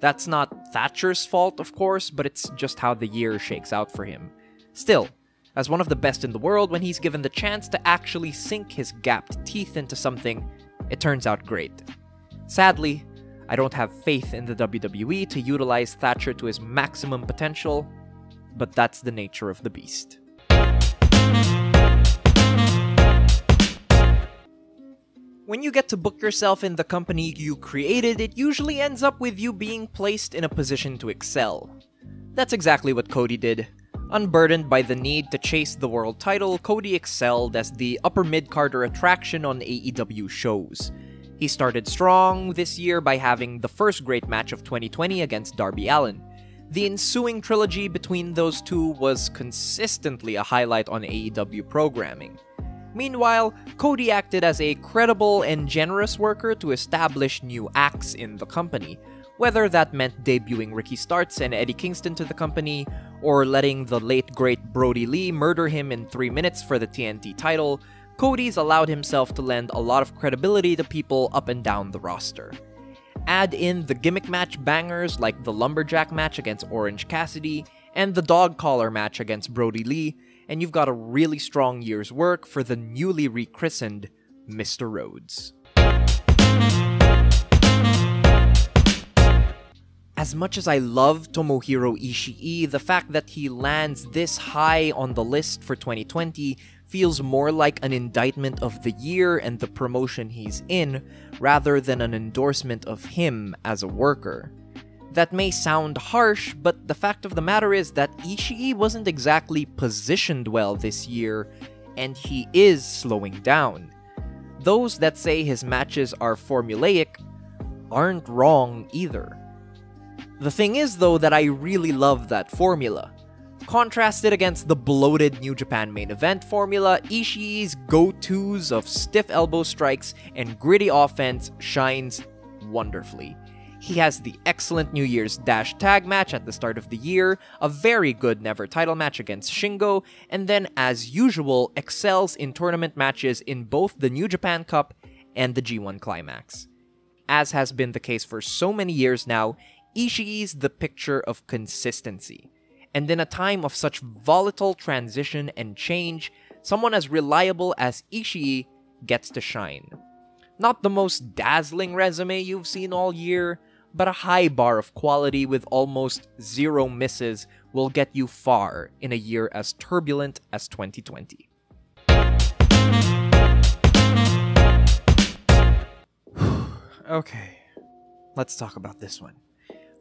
That's not Thatcher's fault, of course, but it's just how the year shakes out for him. Still, as one of the best in the world, when he's given the chance to actually sink his gapped teeth into something, it turns out great. Sadly, I don't have faith in the WWE to utilize Thatcher to his maximum potential, but that's the nature of the beast. When you get to book yourself in the company you created, it usually ends up with you being placed in a position to excel. That's exactly what Cody did. Unburdened by the need to chase the world title, Cody excelled as the upper mid-carder attraction on AEW shows. He started strong this year by having the first great match of 2020 against Darby Allin. The ensuing trilogy between those two was consistently a highlight on AEW programming. Meanwhile, Cody acted as a credible and generous worker to establish new acts in the company, whether that meant debuting Ricky Starks and Eddie Kingston to the company, or letting the late great Brody Lee murder him in 3 minutes for the TNT title. Cody's allowed himself to lend a lot of credibility to people up and down the roster. Add in the gimmick match bangers like the Lumberjack match against Orange Cassidy, and the Dog Collar match against Brody Lee, and you've got a really strong year's work for the newly rechristened Mr. Rhodes. As much as I love Tomohiro Ishii, the fact that he lands this high on the list for 2020 feels more like an indictment of the year and the promotion he's in, rather than an endorsement of him as a worker. That may sound harsh, but the fact of the matter is that Ishii wasn't exactly positioned well this year, and he is slowing down. Those that say his matches are formulaic aren't wrong either. The thing is, though, that I really love that formula. Contrasted against the bloated New Japan main event formula, Ishii's go-tos of stiff elbow strikes and gritty offense shines wonderfully. He has the excellent New Year's Dash tag match at the start of the year, a very good Never title match against Shingo, and then, as usual, excels in tournament matches in both the New Japan Cup and the G1 Climax. As has been the case for so many years now, Ishii's the picture of consistency. And in a time of such volatile transition and change, someone as reliable as Ishii gets to shine. Not the most dazzling resume you've seen all year, but a high bar of quality with almost zero misses will get you far in a year as turbulent as 2020. Okay, let's talk about this one.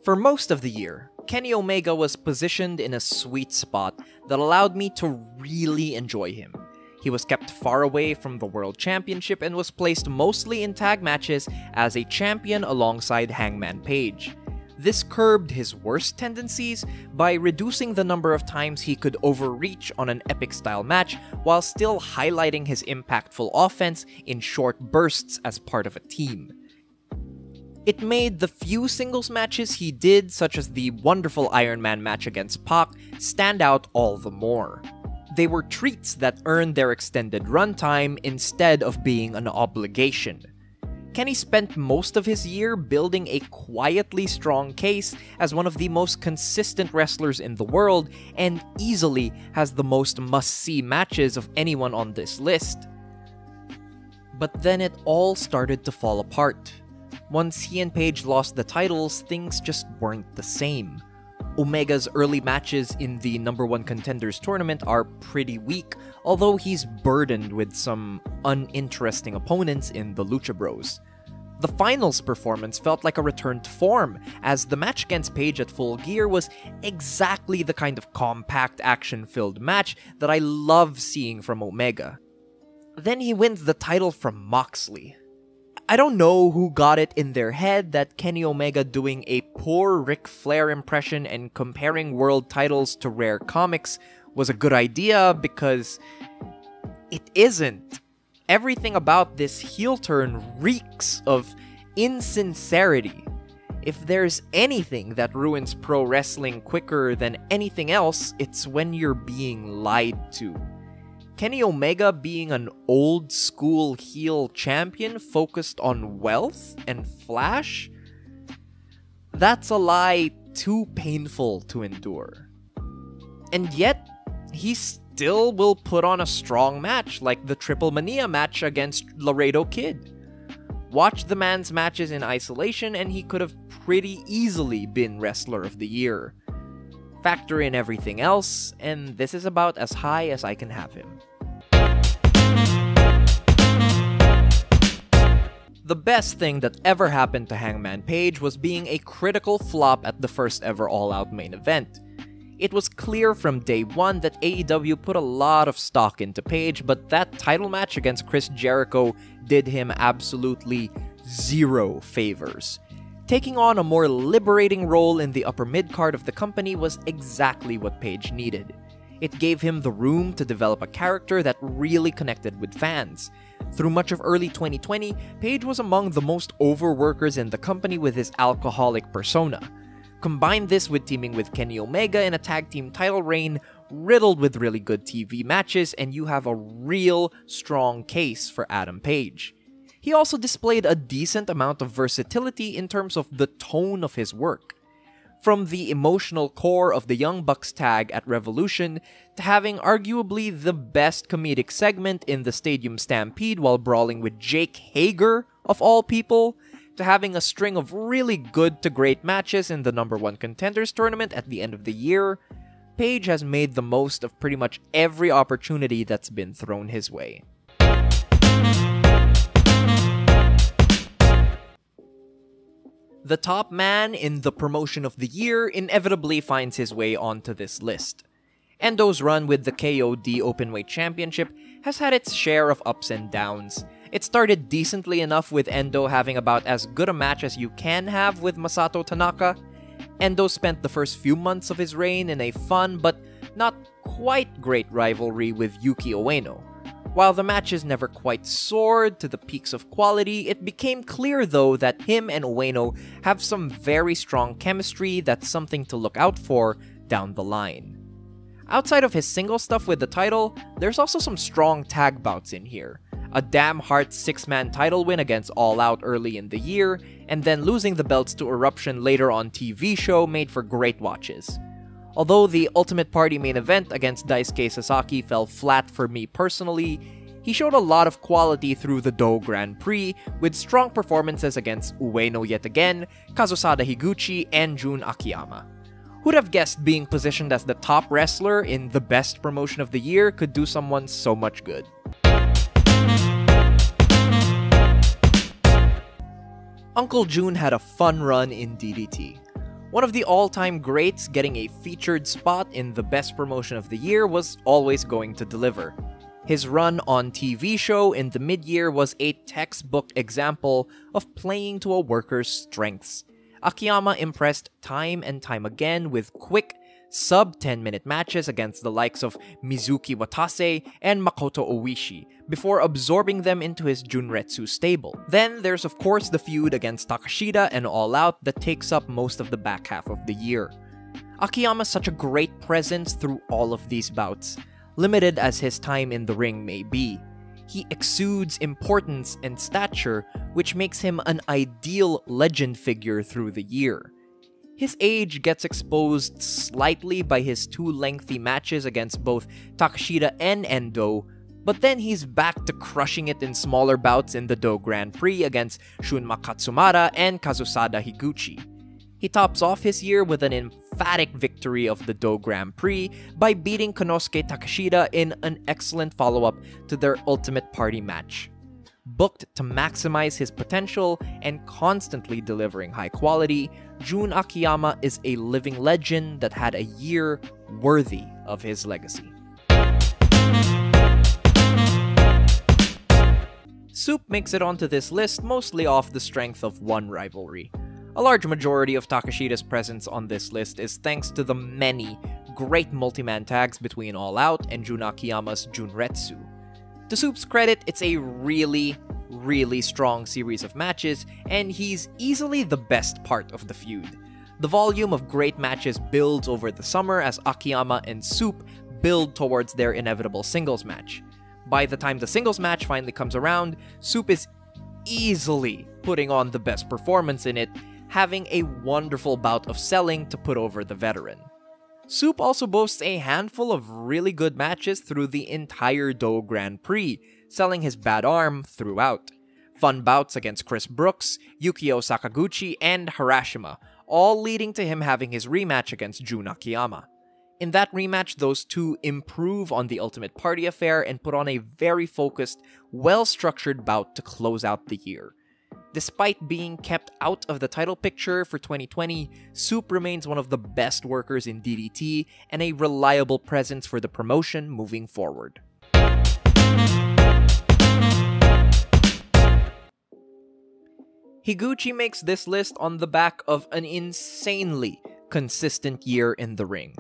For most of the year, Kenny Omega was positioned in a sweet spot that allowed me to really enjoy him. He was kept far away from the World Championship and was placed mostly in tag matches as a champion alongside Hangman Page. This curbed his worst tendencies by reducing the number of times he could overreach on an epic-style match while still highlighting his impactful offense in short bursts as part of a team. It made the few singles matches he did, such as the wonderful Iron Man match against Pac, stand out all the more. They were treats that earned their extended runtime instead of being an obligation. Kenny spent most of his year building a quietly strong case as one of the most consistent wrestlers in the world, and easily has the most must-see matches of anyone on this list. But then it all started to fall apart. Once he and Page lost the titles, things just weren't the same. Omega's early matches in the number 1 contenders tournament are pretty weak, although he's burdened with some uninteresting opponents in the Lucha Bros. The finals performance felt like a return to form, as the match against Page at Full Gear was exactly the kind of compact, action-filled match that I love seeing from Omega. Then he wins the title from Moxley. I don't know who got it in their head that Kenny Omega doing a poor Ric Flair impression and comparing world titles to rare comics was a good idea, because it isn't. Everything about this heel turn reeks of insincerity. If there's anything that ruins pro wrestling quicker than anything else, it's when you're being lied to. Kenny Omega being an old school heel champion focused on wealth and flash? That's a lie too painful to endure. And yet, he still will put on a strong match like the Triple Mania match against Laredo Kid. Watch the man's matches in isolation and he could have pretty easily been Wrestler of the Year. Factor in everything else, and this is about as high as I can have him. The best thing that ever happened to Hangman Page was being a critical flop at the first ever All Out main event. It was clear from day one that AEW put a lot of stock into Page, but that title match against Chris Jericho did him absolutely zero favors. Taking on a more liberating role in the upper mid-card of the company was exactly what Page needed. It gave him the room to develop a character that really connected with fans. Through much of early 2020, Page was among the most over workers in the company with his alcoholic persona. Combine this with teaming with Kenny Omega in a tag team title reign riddled with really good TV matches, and you have a real strong case for Adam Page. He also displayed a decent amount of versatility in terms of the tone of his work. From the emotional core of the Young Bucks tag at Revolution, to having arguably the best comedic segment in the Stadium Stampede while brawling with Jake Hager, of all people, to having a string of really good to great matches in the #1 Contenders Tournament at the end of the year, Page has made the most of pretty much every opportunity that's been thrown his way. The top man in the promotion of the year inevitably finds his way onto this list. Endo's run with the KOD Openweight Championship has had its share of ups and downs. It started decently enough with Endo having about as good a match as you can have with Masato Tanaka. Endo spent the first few months of his reign in a fun but not quite great rivalry with Yuki Ueno. While the matches never quite soared to the peaks of quality, it became clear though that him and Ueno have some very strong chemistry that's something to look out for down the line. Outside of his single stuff with the title, there's also some strong tag bouts in here. A Damn Heart 6-man title win against All Out early in the year, and then losing the belts to Eruption later on TV show made for great watches. Although the Ultimate Party main event against Daisuke Sasaki fell flat for me personally, he showed a lot of quality through the Do Grand Prix, with strong performances against Ueno yet again, Kazusada Higuchi, and Jun Akiyama. Who'd have guessed being positioned as the top wrestler in the best promotion of the year could do someone so much good? Uncle Jun had a fun run in DDT. One of the all-time greats getting a featured spot in the best promotion of the year was always going to deliver. His run on TV show in the mid-year was a textbook example of playing to a worker's strengths. Akiyama impressed time and time again with quick, sub-10-minute matches against the likes of Mizuki Watase and Makoto Oishi, before absorbing them into his Junretsu stable. Then there's of course the feud against Takashita and All Out that takes up most of the back half of the year. Akiyama's such a great presence through all of these bouts, limited as his time in the ring may be. He exudes importance and stature, which makes him an ideal legend figure through the year. His age gets exposed slightly by his two lengthy matches against both Takashita and Endo, but then he's back to crushing it in smaller bouts in the Do Grand Prix against Shunma Katsumara and Kazusada Higuchi. He tops off his year with an emphatic victory of the Do Grand Prix by beating Konosuke Takashita in an excellent follow-up to their Ultimate Party match. Booked to maximize his potential and constantly delivering high quality, Jun Akiyama is a living legend that had a year worthy of his legacy. Soup makes it onto this list mostly off the strength of one rivalry. A large majority of Takashita's presence on this list is thanks to the many great multi-man tags between All Out and Jun Akiyama's Junretsu. To Soup's credit, it's a really strong series of matches, and he's easily the best part of the feud. The volume of great matches builds over the summer as Akiyama and Soup build towards their inevitable singles match. By the time the singles match finally comes around, Soup is easily putting on the best performance in it, having a wonderful bout of selling to put over the veteran. Soup also boasts a handful of really good matches through the entire Do Grand Prix, selling his bad arm throughout. Fun bouts against Chris Brooks, Yukio Sakaguchi, and Harashima, all leading to him having his rematch against Jun Akiyama. In that rematch, those two improve on the Ultimate Party affair and put on a very focused, well-structured bout to close out the year. Despite being kept out of the title picture for 2020, Soup remains one of the best workers in DDT and a reliable presence for the promotion moving forward. Higuchi makes this list on the back of an insanely consistent year in the ring.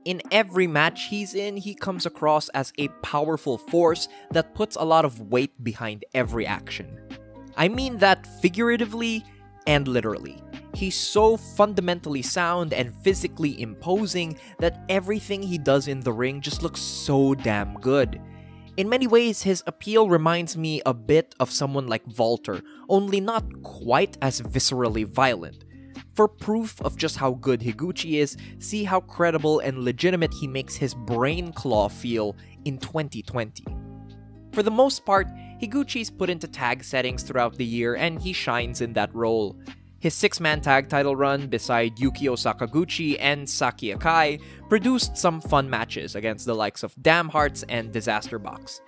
In every match he's in, he comes across as a powerful force that puts a lot of weight behind every action. I mean that figuratively and literally. He's so fundamentally sound and physically imposing that everything he does in the ring just looks so damn good. In many ways, his appeal reminds me a bit of someone like Walter, only not quite as viscerally violent. For proof of just how good Higuchi is, see how credible and legitimate he makes his brain claw feel in 2020. For the most part, Higuchi's put into tag settings throughout the year and he shines in that role. His 6-man tag title run beside Yukio Sakaguchi and Saki Akai produced some fun matches against the likes of Damn Hearts and Disaster Box.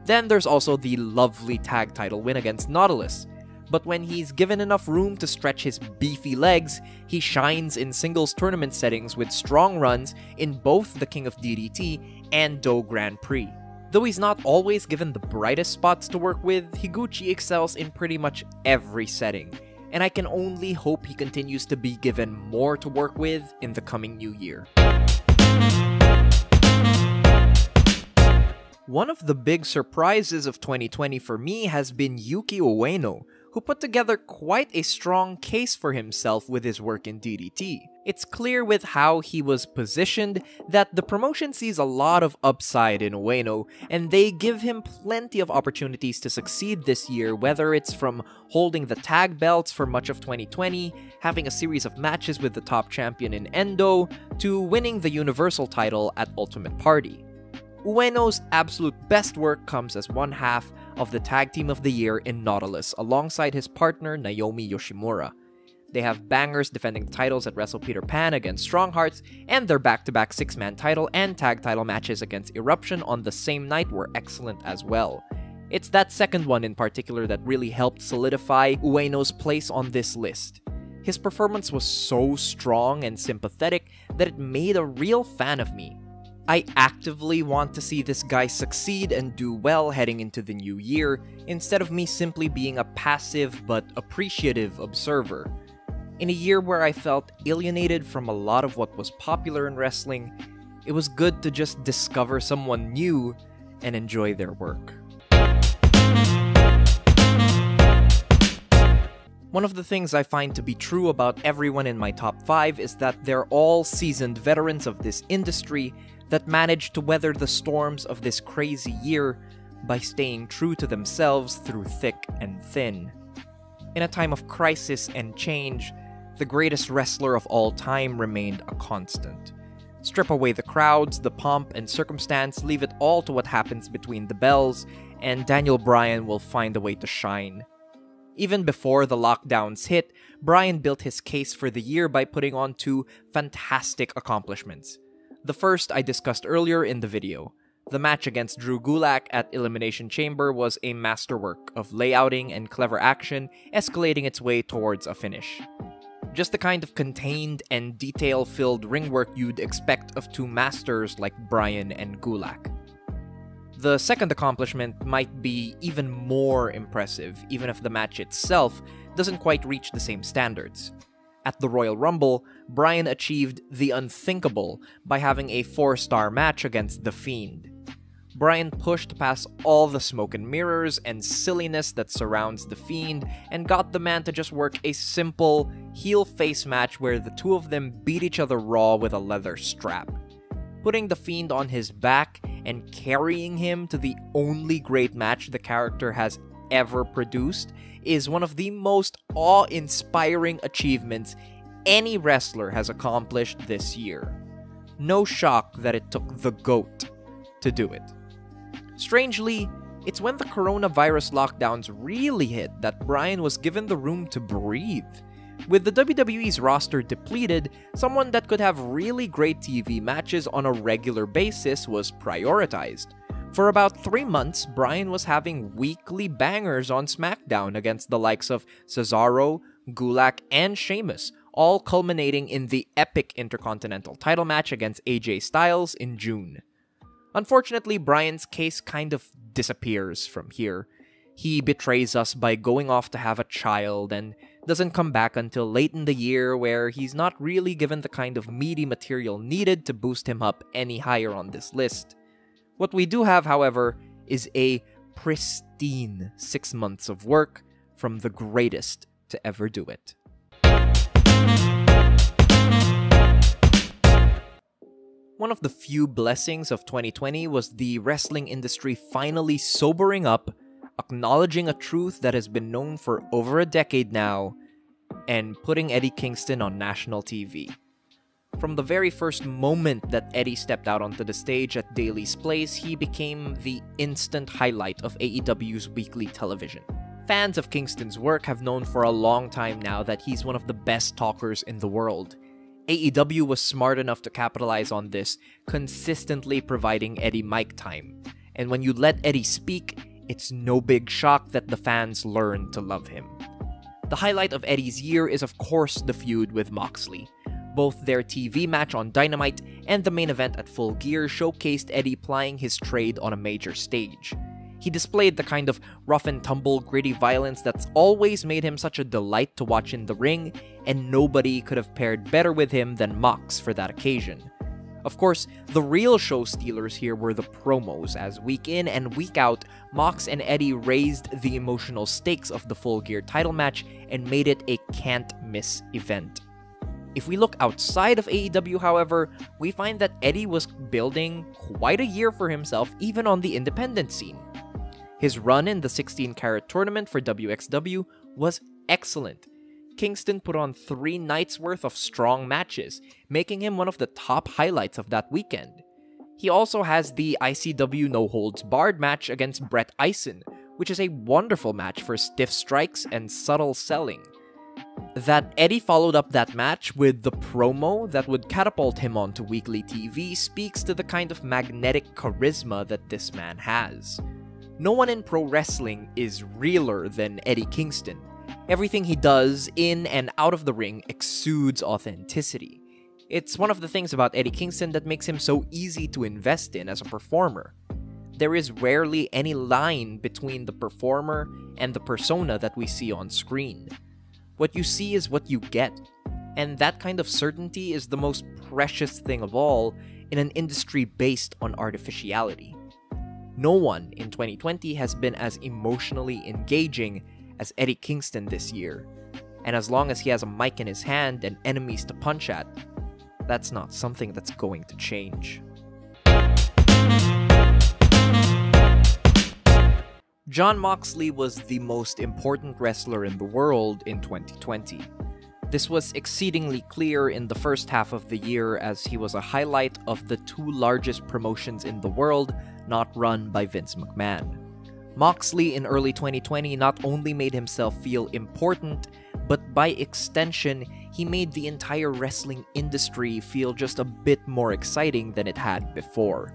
Then there's also the lovely tag title win against Nautilus. But when he's given enough room to stretch his beefy legs, he shines in singles tournament settings with strong runs in both the King of DDT and Do Grand Prix. Though he's not always given the brightest spots to work with, Higuchi excels in pretty much every setting, and I can only hope he continues to be given more to work with in the coming new year. One of the big surprises of 2020 for me has been Yuki Ueno, who put together quite a strong case for himself with his work in DDT. It's clear with how he was positioned that the promotion sees a lot of upside in Ueno, and they give him plenty of opportunities to succeed this year, whether it's from holding the tag belts for much of 2020, having a series of matches with the top champion in Endo, to winning the Universal title at Ultimate Party. Ueno's absolute best work comes as one half of the Tag Team of the Year in Nautilus, alongside his partner Naomi Yoshimura. They have bangers defending the titles at Wrestle Peter Pan against Strong Hearts, and their back-to-back 6-man title and tag title matches against Eruption on the same night were excellent as well. It's that second one in particular that really helped solidify Ueno's place on this list. His performance was so strong and sympathetic that it made a real fan of me. I actively want to see this guy succeed and do well heading into the new year, instead of me simply being a passive but appreciative observer. In a year where I felt alienated from a lot of what was popular in wrestling, it was good to just discover someone new and enjoy their work. One of the things I find to be true about everyone in my top 5 is that they're all seasoned veterans of this industry that managed to weather the storms of this crazy year by staying true to themselves through thick and thin. In a time of crisis and change, the greatest wrestler of all time remained a constant. Strip away the crowds, the pomp, and circumstance, leave it all to what happens between the bells, and Daniel Bryan will find a way to shine. Even before the lockdowns hit, Bryan built his case for the year by putting on 2 fantastic accomplishments. The first I discussed earlier in the video. The match against Drew Gulak at Elimination Chamber was a masterwork of layouting and clever action, escalating its way towards a finish. Just the kind of contained and detail-filled ring work you'd expect of 2 masters like Bryan and Gulak. The second accomplishment might be even more impressive, even if the match itself doesn't quite reach the same standards. At the Royal Rumble, Bryan achieved the unthinkable by having a 4-star match against The Fiend. Bryan pushed past all the smoke and mirrors and silliness that surrounds The Fiend and got the man to just work a simple heel-face match where the two of them beat each other raw with a leather strap. Putting The Fiend on his back and carrying him to the only great match the character has ever produced is one of the most awe-inspiring achievements any wrestler has accomplished this year. no shock that it took the GOAT to do it. Strangely, it's when the coronavirus lockdowns really hit that Bryan was given the room to breathe. With the WWE's roster depleted, someone that could have really great TV matches on a regular basis was prioritized. For about 3 months, Bryan was having weekly bangers on SmackDown against the likes of Cesaro, Gulak, and Sheamus, all culminating in the epic Intercontinental title match against AJ Styles in June. Unfortunately, Bryan's case kind of disappears from here. He betrays us by going off to have a child and doesn't come back until late in the year, where he's not really given the kind of meaty material needed to boost him up any higher on this list. What we do have, however, is a pristine 6 months of work from the greatest to ever do it. One of the few blessings of 2020 was the wrestling industry finally sobering up, acknowledging a truth that has been known for over a decade now, and putting Eddie Kingston on national TV. From the very first moment that Eddie stepped out onto the stage at Daly's Place, he became the instant highlight of AEW's weekly television. Fans of Kingston's work have known for a long time now that he's one of the best talkers in the world. AEW was smart enough to capitalize on this, consistently providing Eddie mic time. And when you let Eddie speak, it's no big shock that the fans learn to love him. The highlight of Eddie's year is of course the feud with Moxley. Both their TV match on Dynamite and the main event at Full Gear showcased Eddie plying his trade on a major stage. He displayed the kind of rough-and-tumble, gritty violence that's always made him such a delight to watch in the ring, and nobody could have paired better with him than Mox for that occasion. Of course, the real show stealers here were the promos, as week in and week out, Mox and Eddie raised the emotional stakes of the Full Gear title match and made it a can't-miss event. If we look outside of AEW, however, we find that Eddie was building quite a year for himself even on the independent scene. His run in the 16-carat tournament for WXW was excellent. Kingston put on 3 nights worth of strong matches, making him one of the top highlights of that weekend. He also has the ICW No Holds Barred match against Brett Eisen, which is a wonderful match for stiff strikes and subtle selling. That Eddie followed up that match with the promo that would catapult him onto weekly TV speaks to the kind of magnetic charisma that this man has. No one in pro wrestling is realer than Eddie Kingston. Everything he does in and out of the ring exudes authenticity. It's one of the things about Eddie Kingston that makes him so easy to invest in as a performer. There is rarely any line between the performer and the persona that we see on screen. What you see is what you get, and that kind of certainty is the most precious thing of all in an industry based on artificiality. No one in 2020 has been as emotionally engaging as Eddie Kingston this year, and as long as he has a mic in his hand and enemies to punch at, that's not something that's going to change. Jon Moxley was the most important wrestler in the world in 2020. This was exceedingly clear in the first half of the year, as he was a highlight of the 2 largest promotions in the world not run by Vince McMahon. Moxley in early 2020 not only made himself feel important, but by extension, he made the entire wrestling industry feel just a bit more exciting than it had before.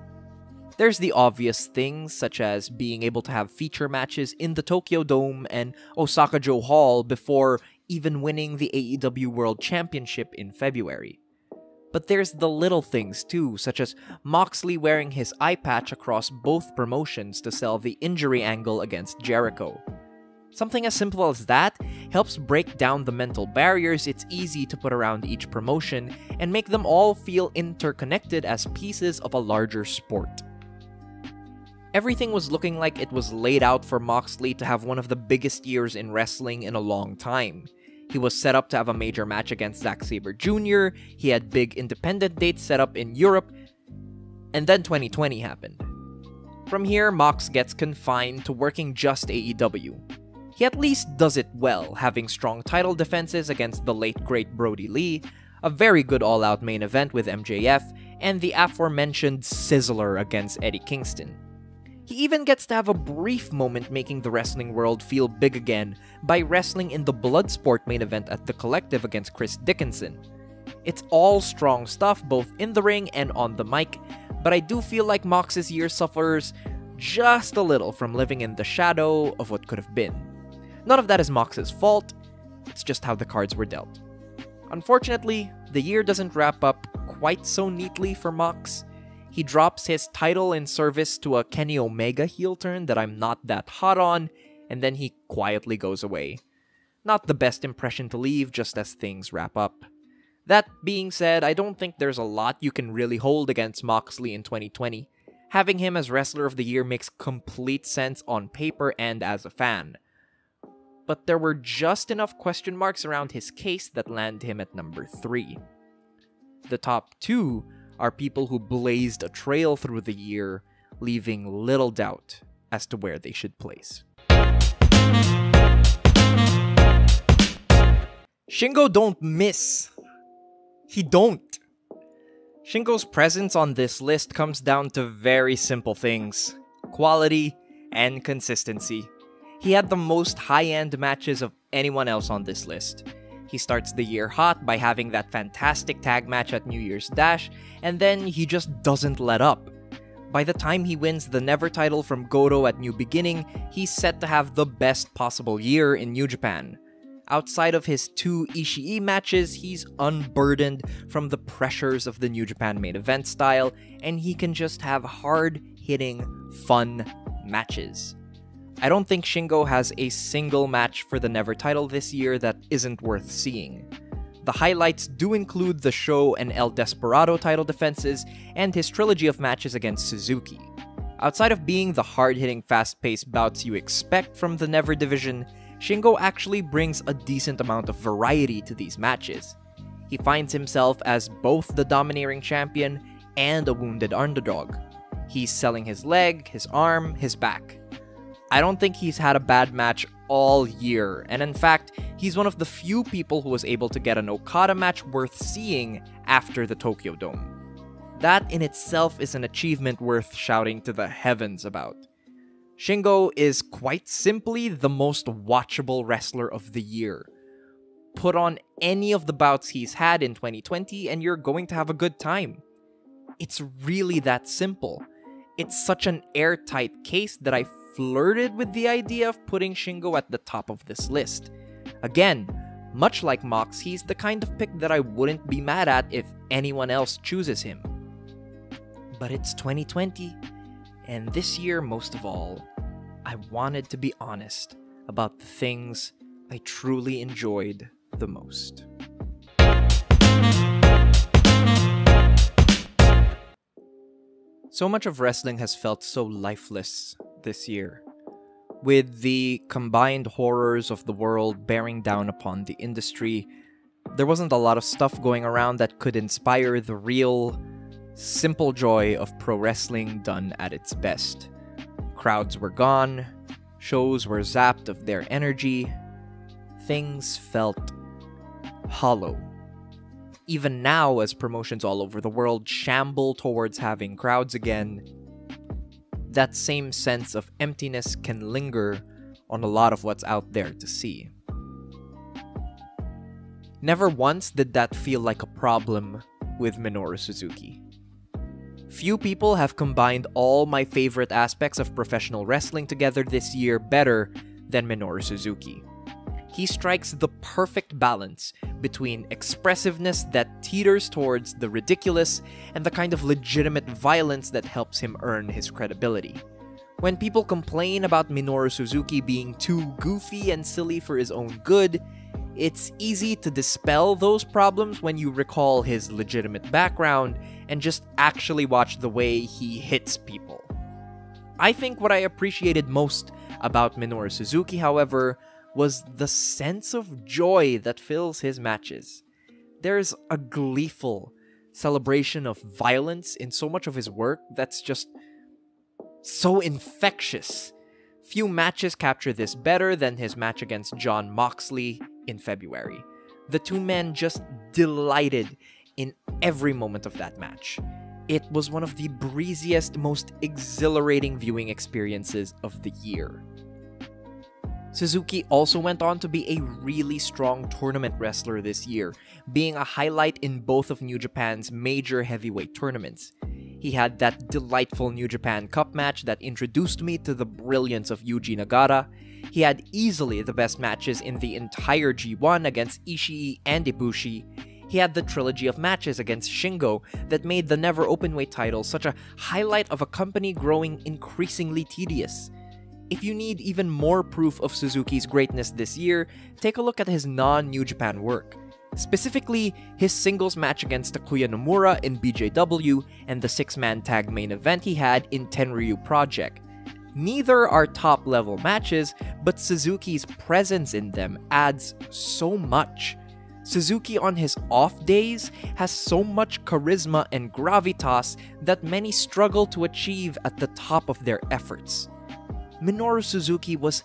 There's the obvious things, such as being able to have feature matches in the Tokyo Dome and Osaka-jo Hall before even winning the AEW World Championship in February. But there's the little things too, such as Moxley wearing his eye patch across both promotions to sell the injury angle against Jericho. Something as simple as that helps break down the mental barriers it's easy to put around each promotion and make them all feel interconnected as pieces of a larger sport. Everything was looking like it was laid out for Moxley to have one of the biggest years in wrestling in a long time. He was set up to have a major match against Zack Sabre Jr., he had big independent dates set up in Europe, and then 2020 happened. From here, Mox gets confined to working just AEW. He at least does it well, having strong title defenses against the late great Brody Lee, a very good all-out main event with MJF, and the aforementioned Sizzler against Eddie Kingston. He even gets to have a brief moment making the wrestling world feel big again by wrestling in the Bloodsport main event at The Collective against Chris Dickinson. It's all strong stuff both in the ring and on the mic, but I do feel like Mox's year suffers just a little from living in the shadow of what could have been. None of that is Mox's fault, it's just how the cards were dealt. Unfortunately, the year doesn't wrap up quite so neatly for Mox. He drops his title in service to a Kenny Omega heel turn that I'm not that hot on, and then he quietly goes away. Not the best impression to leave just as things wrap up. That being said, I don't think there's a lot you can really hold against Moxley in 2020. Having him as Wrestler of the Year makes complete sense on paper and as a fan. But there were just enough question marks around his case that land him at number 3. The top 2 are people who blazed a trail through the year, leaving little doubt as to where they should place. Shingo don't miss. He don't. Shingo's presence on this list comes down to very simple things: quality and consistency. He had the most high-end matches of anyone else on this list. He starts the year hot by having that fantastic tag match at New Year's Dash, and then he just doesn't let up. By the time he wins the Never title from Goto at New Beginning, he's set to have the best possible year in New Japan. Outside of his 2 Ishii matches, he's unburdened from the pressures of the New Japan main event style, and he can just have hard-hitting, fun matches. I don't think Shingo has a single match for the Never title this year that isn't worth seeing. The highlights do include the Show and El Desperado title defenses, and his trilogy of matches against Suzuki. Outside of being the hard-hitting, fast-paced bouts you expect from the Never division, Shingo actually brings a decent amount of variety to these matches. He finds himself as both the domineering champion and a wounded underdog. He's selling his leg, his arm, his back. I don't think he's had a bad match all year, and in fact, he's one of the few people who was able to get an Okada match worth seeing after the Tokyo Dome. That in itself is an achievement worth shouting to the heavens about. Shingo is quite simply the most watchable wrestler of the year. Put on any of the bouts he's had in 2020 and you're going to have a good time. It's really that simple. It's such an airtight case that I flirted with the idea of putting Shingo at the top of this list. Again, much like Mox, he's the kind of pick that I wouldn't be mad at if anyone else chooses him. But it's 2020. And this year, most of all, I wanted to be honest about the things I truly enjoyed the most. So much of wrestling has felt so lifeless this year. With the combined horrors of the world bearing down upon the industry, there wasn't a lot of stuff going around that could inspire the real, simple joy of pro wrestling done at its best. Crowds were gone, shows were zapped of their energy, things felt hollow. Even now, as promotions all over the world shamble towards having crowds again, that same sense of emptiness can linger on a lot of what's out there to see. Never once did that feel like a problem with Minoru Suzuki. Few people have combined all my favorite aspects of professional wrestling together this year better than Minoru Suzuki. He strikes the perfect balance between expressiveness that teeters towards the ridiculous and the kind of legitimate violence that helps him earn his credibility. When people complain about Minoru Suzuki being too goofy and silly for his own good, it's easy to dispel those problems when you recall his legitimate background and just actually watch the way he hits people. I think what I appreciated most about Minoru Suzuki, however, was the sense of joy that fills his matches. There's a gleeful celebration of violence in so much of his work that's just so infectious. Few matches capture this better than his match against Jon Moxley in February. The two men just delighted in every moment of that match. It was one of the breeziest, most exhilarating viewing experiences of the year. Suzuki also went on to be a really strong tournament wrestler this year, being a highlight in both of New Japan's major heavyweight tournaments. He had that delightful New Japan Cup match that introduced me to the brilliance of Yuji Nagata. He had easily the best matches in the entire G1 against Ishii and Ibushi. He had the trilogy of matches against Shingo that made the never openweight title such a highlight of a company growing increasingly tedious. If you need even more proof of Suzuki's greatness this year, take a look at his non-New Japan work. Specifically, his singles match against Takuya Nomura in BJW and the 6-man tag main event he had in Tenryu Project. Neither are top-level matches, but Suzuki's presence in them adds so much. Suzuki on his off days has so much charisma and gravitas that many struggle to achieve at the top of their efforts. Minoru Suzuki was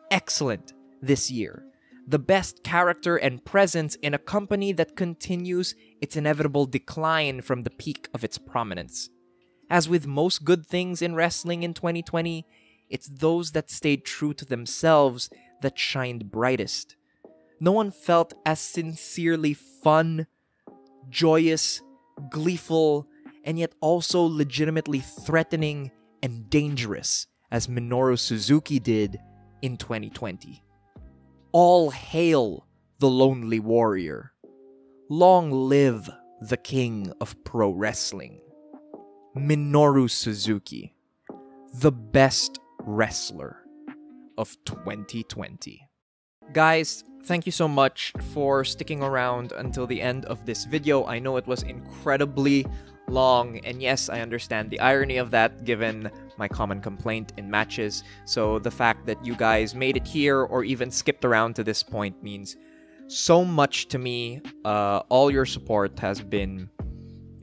excellent this year. The best character and presence in a company that continues its inevitable decline from the peak of its prominence. As with most good things in wrestling in 2020, it's those that stayed true to themselves that shined brightest. No one felt as sincerely fun, joyous, gleeful, and yet also legitimately threatening and dangerous as Minoru Suzuki did in 2020. All hail the Lonely Warrior. Long live the king of pro wrestling. Minoru Suzuki, the best wrestler of 2020. Guys, thank you so much for sticking around until the end of this video. I know it was incredibly long, and yes, I understand the irony of that given my common complaint in matches. So the fact that you guys made it here or even skipped around to this point means so much to me. All your support has been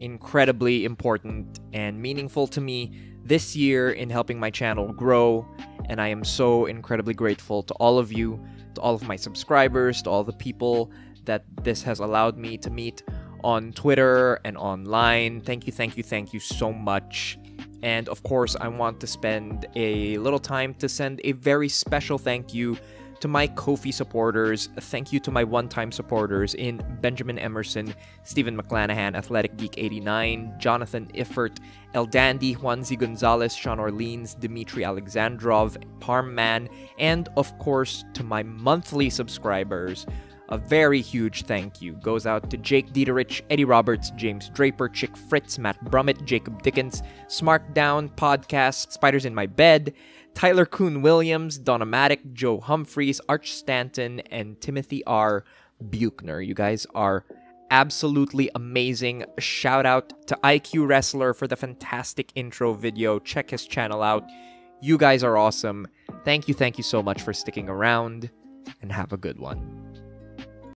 incredibly important and meaningful to me this year in helping my channel grow, and I am so incredibly grateful to all of you, to all of my subscribers, to all the people that this has allowed me to meet on Twitter and online. Thank you so much. And of course, I want to spend a little time to send a very special thank you to my Ko-fi supporters. Thank you to my one-time supporters in Benjamin Emerson, Stephen McClanahan, Athletic Geek 89, Jonathan Iffert, El Dandy, Juan Z. Gonzalez, Sean Orleans, Dmitry Alexandrov, Parmman, and of course to my monthly subscribers. A very huge thank you goes out to Jake Dieterich, Eddie Roberts, James Draper, Chick Fritz, Matt Brummett, Jacob Dickens, Smarkdown Podcast, Spiders in My Bed, Tyler Kuhn Williams, Donomatic, Joe Humphreys, Arch Stanton, and Timothy R. Buchner. You guys are absolutely amazing. Shout out to IQWrestler for the fantastic intro video. Check his channel out. You guys are awesome. Thank you so much for sticking around, and have a good one.